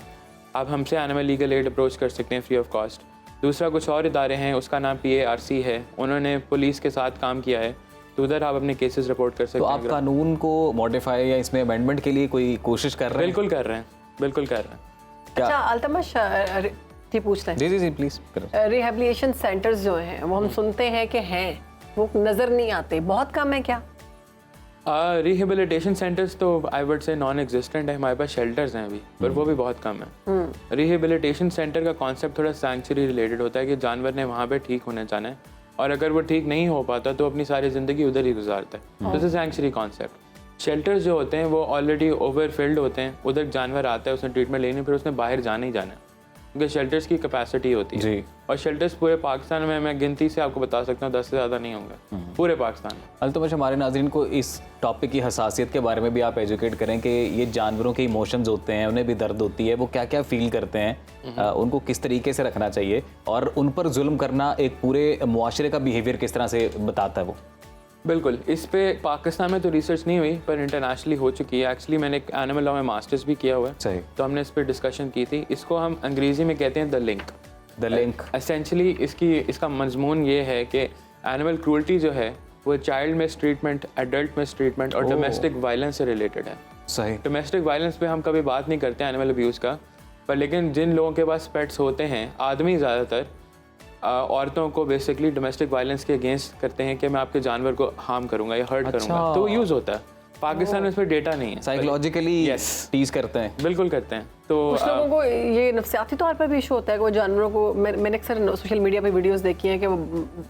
आप हमसे एनिमल लीगल एड अप्रोच कर सकते हैं फ्री ऑफ कॉस्ट। दूसरा कुछ और इदारे हैं, उसका नाम PARC है, उन्होंने पुलिस के साथ काम किया है, तो उधर आप अपने केसेस रिपोर्ट कर सकते हैं। तो आप कानून को मॉडिफाई या इसमें अमेंडमेंट के लिए कोई कोशिश कर रहे हैं? बिल्कुल कर रहे हैं, बिल्कुल कर रहे हैं। अच्छा अल्तमश, पूछ लें। जी प्लीज। रिहेबिलिटेशन सेंटर्स जो हैं वो हम सुनते हैं कि हैं, वो नज़र नहीं आते, बहुत कम है क्या? रिहेबिलिटेशन सेंटर्स तो I would say non existent है, हमारे पास शेल्टर्स हैं अभी, पर वो भी बहुत कम है। रिहेबिलिटेशन सेंटर का कॉन्सेप्ट थोड़ा सैंक्चुरी रिलेटेड होता है कि जानवर ने वहाँ पे ठीक होने जाना है, और अगर वो ठीक नहीं हो पाता तो अपनी सारी ज़िंदगी उधर ही गुजारता है। तो सैंक्चुरी कॉन्सेप्ट। शेल्टर्स जो होते हैं वो ऑलरेडी ओवरफिल्ड होते हैं, उधर जानवर आता है, उसने ट्रीटमेंट लेनी, फिर उसने बाहर जाना ही जाना है, क्योंकि शेल्टर्स की कैपेसिटी होती है जी। और शेल्टर्स पूरे पाकिस्तान में मैं गिनती से आपको बता सकता हूँ 10 से ज़्यादा नहीं होंगे पूरे पाकिस्तान में। अल्तमश, हमारे नाज़रीन को इस टॉपिक की हसासियत के बारे में भी आप एजुकेट करें कि ये जानवरों के इमोशंस होते हैं, उन्हें भी दर्द होती है, वो क्या क्या फील करते हैं, उनको किस तरीके से रखना चाहिए, और उन पर जुल्म करना एक पूरे मुआशरे का बिहेवियर किस तरह से बताता है वो। बिल्कुल, इस पे पाकिस्तान में तो रिसर्च नहीं हुई, पर इंटरनेशनली हो चुकी है। एक्चुअली मैंने एक एनिमल लॉ में मास्टर्स भी किया हुआ है, सही, तो हमने इस पर डिस्कशन की थी। इसको हम अंग्रेजी में कहते हैं द लिंक। एसेंशली इसका मजमून ये है कि एनिमल क्रूल्टी जो है वो child miss treatment, adult miss treatment और डोमेस्टिक वायलेंस से रिलेटेड है। सही। डोमेस्टिक वायलेंस पे हम कभी बात नहीं करते एनिमल अब्यूज़ का, पर लेकिन जिन लोगों के पास पेट्स होते हैं, आदमी ज़्यादातर औरतों को बेसिकली डोमेस्टिक वायलेंस के अगेंस्ट करते हैं कि मैं आपके जानवर को हार्म करूंगा या हर्ट करूंगा, तो यूज़ होता है। पाकिस्तान में इस पर डेटा नहीं है, साइकोलॉजिकली टीज करते हैं, बिल्कुल करते हैं। तो कुछ लोगों को ये नफसियाती तौर पर भी इशू होता है कि वो जानवरों को, मैंने अक्सर सोशल मीडिया पे वीडियोस देखी हैं कि वो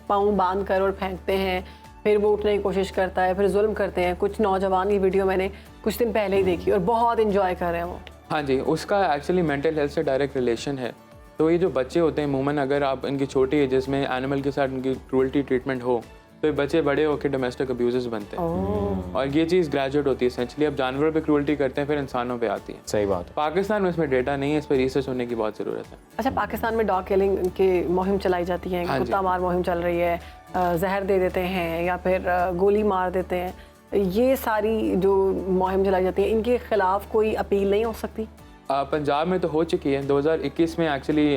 पाँव बांध कर और फेंकते हैं, फिर वो उठने की कोशिश करता है, फिर जुल्म करते हैं। कुछ नौजवान की वीडियो मैंने कुछ दिन पहले ही देखी और बहुत इंजॉय कर रहे हैं वो। हाँ जी, उसका एक्चुअली मेंटल हेल्थ से डायरेक्ट रिलेशन है। तो ये जो बच्चे होते हैं अमूमन, अगर आप इनकी छोटी एजेस में एनिमल के साथ इनकी क्रूअल्टी ट्रीटमेंट हो तो ये बच्चे बड़े होकर डोमेस्टिक अब्यूज़र्स बनते हैं। और ये चीज़ ग्रेजुएट होती है एसेंशली। अब जानवरों पे क्रूअल्टी करते हैं, फिर इंसानों पे आती है। सही बात। पाकिस्तान में इसमें डेटा नहीं है, इस पर रिसर्च होने की बहुत ज़रूरत है। अच्छा, पाकिस्तान में डॉग किलिंग की मुहिम चलाई जाती है, कुत्ता मार मुहिम चल रही है, जहर दे देते हैं या फिर गोली मार देते हैं, ये सारी जो मुहिम चलाई जाती है, इनके खिलाफ कोई अपील नहीं हो सकती? पंजाब में तो हो चुकी है। 2021 में एक्चुअली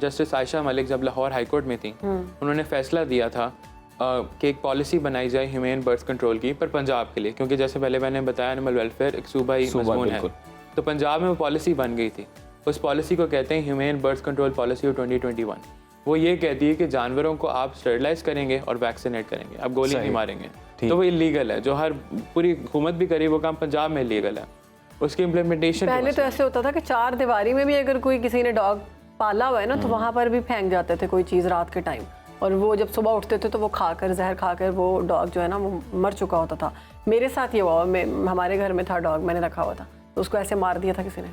जस्टिस आयशा मलिक जब लाहौर हाई कोर्ट में थी, उन्होंने फैसला दिया था कि एक पॉलिसी बनाई जाए ह्यूमेन बर्थ कंट्रोल की, पर पंजाब के लिए, क्योंकि जैसे पहले मैंने बताया एनिमल वेलफेयर एक सूबाई मज़मून है। तो पंजाब में वो पॉलिसी बन गई थी। उस पॉलिसी को कहते हैं humane birth control policy of 2021। वो ये कहती है कि जानवरों को आप स्टरलाइज करेंगे और वैक्सीनेट करेंगे, आप गोली नहीं मारेंगे। तो वो इलीगल है, जो हर पूरी हुकूमत भी करे वो काम पंजाब में इलीगल है। उसकी इम्प्लीमेंटेशन पहले तो ऐसे होता था कि 4 दीवारी में भी अगर कोई किसी ने डॉग पाला हुआ है ना, तो वहाँ पर भी फेंक जाते थे कोई चीज़ रात के टाइम, और वो जब सुबह उठते थे तो वो खाकर, जहर खाकर वो डॉग जो है ना वो मर चुका होता था। मेरे साथ ये हुआ, हमारे घर में था डॉग, मैंने रखा हुआ था, तो उसको ऐसे मार दिया था किसी ने,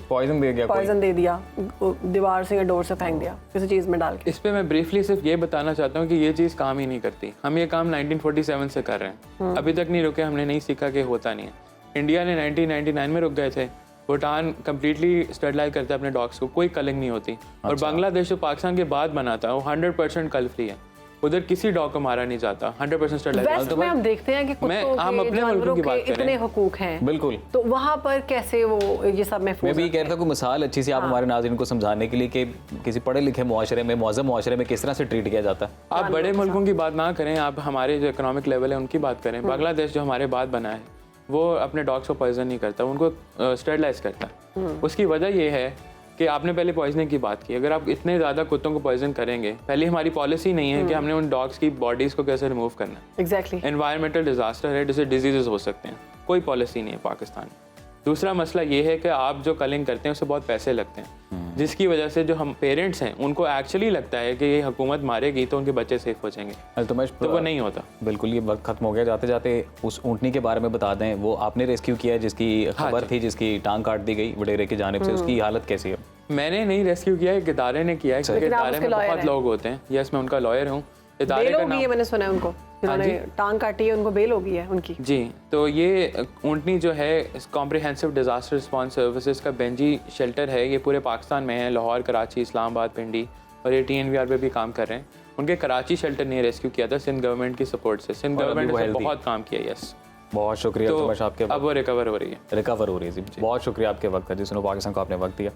पॉइजन दे दिया, पॉइजन दे दिया, दीवार से या डोर से फेंक दिया किसी चीज़ में डाल के। इस पे मैं ब्रीफली सिर्फ ये बताना चाहता हूँ कि ये चीज़ काम ही नहीं करती। हम ये काम 1947 से कर रहे हैं, अभी तक नहीं रुके, हमने नहीं सीखा कि होता नहीं है। इंडिया ने 1999 में रुक गए थे। भूटान कम्प्लीटली स्टरलाइज करता है अपने डॉग्स को, कोई कलिंग नहीं होती। और बांग्लादेश जो पाकिस्तान के बाद बनाता है वो 100% कल फ्री है, उधर किसी डॉग को मारा नहीं जाता, 100% स्टरलाइज। वेस्ट में हम देखते हैं कि कुत्तों के, जानवरों के इतने हुकूक हैं, बिल्कुल, तो वहाँ पर कैसे वो ये सब महफूज? मैं भी कह रहा था कोई मिसाल अच्छी सी आप हमारे नाज़रीन को समझाने के लिए कि किसी पढ़े लिखे मुआशरे में, मुअज़्ज़म मुआशरे में किस तरह से ट्रीट किया जाता है। आप बड़े मुल्कों की बात ना करें, आप हमारे जो इकोनॉमिक लेवल है उनकी बात करें। बांग्लादेश जो हमारे बाद बना है वो अपने डॉग्स को पॉइजन नहीं करता, उनको स्टरलाइज करता है। उसकी वजह ये है कि आपने पहले पॉइजनिंग की बात की। अगर आप इतने ज़्यादा कुत्तों को पॉइजन करेंगे, पहले हमारी पॉलिसी नहीं है कि हमने उन डॉग्स की बॉडीज़ को कैसे रिमूव करना है। एग्जैक्टली, एनवायरमेंटल डिजास्टर है जिससे डिजीजेस हो सकते हैं, कोई पॉलिसी नहीं है पाकिस्तान में। दूसरा मसला ये है कि आप जो कलिंग करते हैं उससे बहुत पैसे लगते हैं, जिसकी वजह से जो हम पेरेंट्स हैं उनको एक्चुअली लगता है कि ये हुकूमत मारेगी तो उनके बच्चे सेफ हो जाएंगे, तो वो नहीं होता। बिल्कुल, ये वक्त खत्म हो गया। जाते जाते उस ऊँटनी के बारे में बता दें, वो आपने रेस्क्यू किया है जिसकी खबर थी, जिसकी टांग काट दी गई वडेरे की जानिब से, उसकी हालत कैसी है? मैंने नहीं रेस्क्यू किया है, एक इदारे ने किया है, क्योंकि इदारे में बहुत लोग होते हैं। यस, मैं उनका लॉयर हूँ। बेल हो गई है, मैंने सुना है उनको, जिन्होंने टांग काटी है उनको बेल हो गई है उनकी। जी, तो ये ऊँटनी जो है कॉम्प्रिहेंसिव डिजास्टर रिस्पांस सर्विसेज का बेंजी शेल्टर है, ये पूरे पाकिस्तान में है, लाहौर, कराची, इस्लामाबाद, पिंडी, और ये TNVR पे भी काम कर रहे हैं। उनके कराची शेल्टर ने रेस्क्यू किया था सिंध गवर्नमेंट की सपोर्ट से। सिंध गवर्नमेंट ने बहुत काम किया। यस, बहुत शुक्रिया। तो आपके अब वो रिकवर हो रही है जी। बहुत शुक्रिया आपके वक्त का, जिसने पाकिस्तान को आपने वक्त दिया।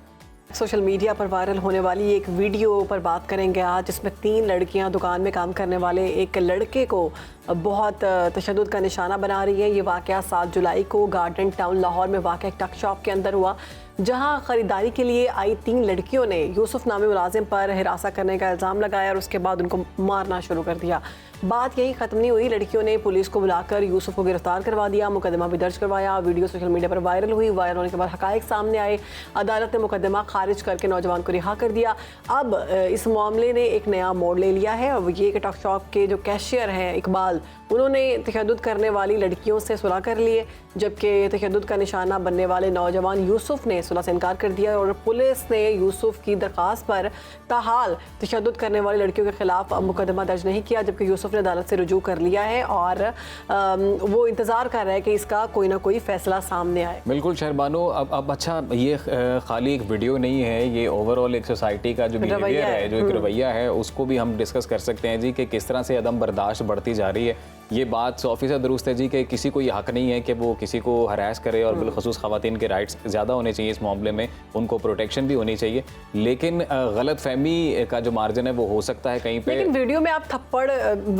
सोशल मीडिया पर वायरल होने वाली एक वीडियो पर बात करेंगे आज, जिसमें 3 लड़कियां दुकान में काम करने वाले एक लड़के को बहुत तशद्दुद का निशाना बना रही है। ये वाक़या 7 जुलाई को गार्डन टाउन लाहौर में वाक़ एक टक शॉप के अंदर हुआ, जहां ख़रीदारी के लिए आई 3 लड़कियों ने यूसुफ नामी मुलाजिम पर हिरासा करने का इल्ज़ाम लगाया और उसके बाद उनको मारना शुरू कर दिया। बात यही ख़त्म नहीं हुई, लड़कियों ने पुलिस को बुलाकर यूसुफ को गिरफ्तार करवा दिया, मुकदमा भी दर्ज करवाया। वीडियो सोशल मीडिया पर वायरल हुई। वायरल होने के बाद हक़ाइक़ सामने आए, अदालत ने मुकदमा खारिज करके नौजवान को रिहा कर दिया। अब इस मामले ने एक नया मोड़ ले लिया है और ये टक शॉप के जो कैशियर हैं इकबाल, उन्होंने तशद्दुद करने वाली लड़कियों से सुलह कर लिए, जबकि तशद्दुद का निशाना बनने वाले नौजवान यूसुफ ने सुलह से इनकार कर दिया और पुलिस ने यूसुफ की दरख्वास्त पर ताहाल तशद्दुद करने वाली लड़कियों के खिलाफ मुकदमा दर्ज नहीं किया, जबकि यूसुफ ने अदालत से रुजू कर लिया है और वो इंतज़ार कर रहा है कि इसका कोई ना कोई फैसला सामने आए। बिल्कुल शहरबानो, अब अच्छा, ये खाली एक वीडियो नहीं है, ये ओवरऑल एक सोसाइटी का जो बिहेवियर है, जो एक रवैया है, उसको भी हम डिस्कस कर सकते हैं जी, कि किस तरह से अदम बर्दाश्त बढ़ती जा रही है। ये बात 100% दुरुस्त है जी कि किसी को ये हक नहीं है कि वो किसी को हरास करे, और बिलखसूस ख़वातीन के राइट्स ज़्यादा होने चाहिए इस मामले में, उनको प्रोटेक्शन भी होनी चाहिए, लेकिन गलत फहमी का जो मार्जिन है वो हो सकता है कहीं पे। लेकिन वीडियो में आप थप्पड़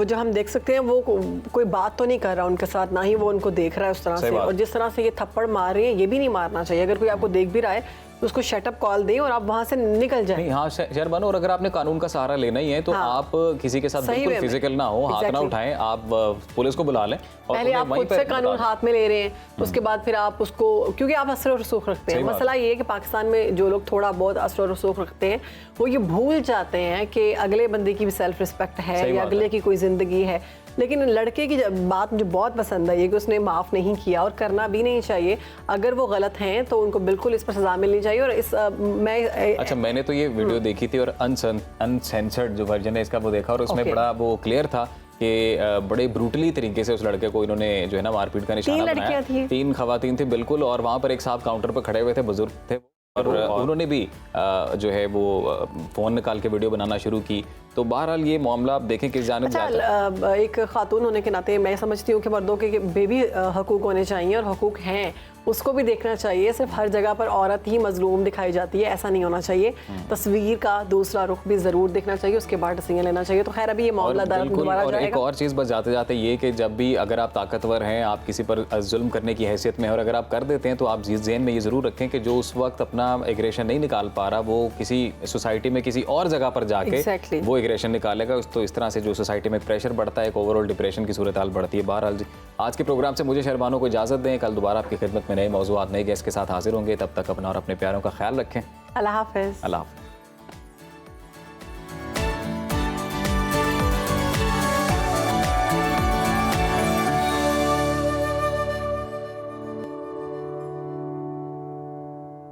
जो हम देख सकते हैं, वो कोई बात तो नहीं कर रहा उनके साथ, ना ही वो उनको देख रहा है उस तरह से, और जिस तरह से ये थप्पड़ मार रहे हैं ये भी नहीं मारना चाहिए। अगर कोई आपको देख भी रहा है उसको शटअप कॉल दें और आप वहाँ से निकल जाएं। हाँ शहरबानो, और अगर आपने कानून का सहारा लेना ही है तो आप किसी के साथ बिल्कुल फिजिकल ना हो, हाथ ना उठाएं, आप पुलिस को बुला लें। पहले आप खुद से कानून हाथ में ले रहे हैं, उसके बाद फिर आप उसको, क्योंकि आप असर और रसूख रखते हैं। मसला ये है कि पाकिस्तान में जो लोग थोड़ा बहुत असर और रसूख रखते हैं वो ये भूल जाते हैं कि अगले बंदे की भी सेल्फ रिस्पेक्ट है या अगले की कोई जिंदगी है। लेकिन लड़के की बात मुझे बहुत पसंद आई है कि उसने माफ़ नहीं किया, और करना भी नहीं चाहिए। अगर वो गलत हैं तो उनको बिल्कुल इस पर सजा मिलनी चाहिए। और इस अच्छा, मैंने तो ये वीडियो देखी थी और अनसेंसर्ड जो वर्जन है इसका वो देखा, और उसमें बड़ा वो क्लियर था कि बड़े ब्रूटली तरीके से उस लड़के को इन्होंने जो है ना मारपीट का निशाना बनाया। 3 खवातीन थी बिल्कुल, और वहाँ पर एक साहब काउंटर पर खड़े हुए थे, बुजुर्ग थे, और उन्होंने भी जो है वो फ़ोन निकाल के वीडियो बनाना शुरू की। तो बहरहाल ये मामला आप देखें किस जानिब जाता है। एक खातून होने के नाते मैं समझती हूँ कि मर्दों के बेबी हकूक़ होने चाहिए, और हकूक़ हैं उसको भी देखना चाहिए। सिर्फ हर जगह पर औरत ही मजलूम दिखाई जाती है, ऐसा नहीं होना चाहिए। तस्वीर का दूसरा रुख भी ज़रूर देखना चाहिए, उसके बाद डिसीजन लेना चाहिए। तो खैर अभी ये मामला दोबारा और एक और चीज़ बस जाते जाते ये कि जब भी अगर आप ताकतवर हैं, आप किसी पर जुल्म करने की हैसियत में, और अगर आप कर देते हैं तो आप ज़हन में ये ज़रूर रखें कि जो उस वक्त अपना एग्रेशन नहीं निकाल पा रहा, वो किसी सोसाइटी में किसी और जगह पर जाके वो एग्रेशन निकालेगा। तो इस तरह से जो सोसाइटी में प्रेशर बढ़ता है, एक ओवरऑल डिप्रेशन की सूरत हाल बढ़ती है। बहरहाल जी, आज के प्रोग्राम से मुझे शहरबानो को इजाज़त दें। कल दोबारा आपकी खिदमत में नए मौज़ूआत, नए गेस्ट के साथ हाजिर होंगे। तब तक अपना और अपने प्यारों का ख्याल रखें। अल्लाह हाफ़िज़। अल्लाह हाफ़िज़।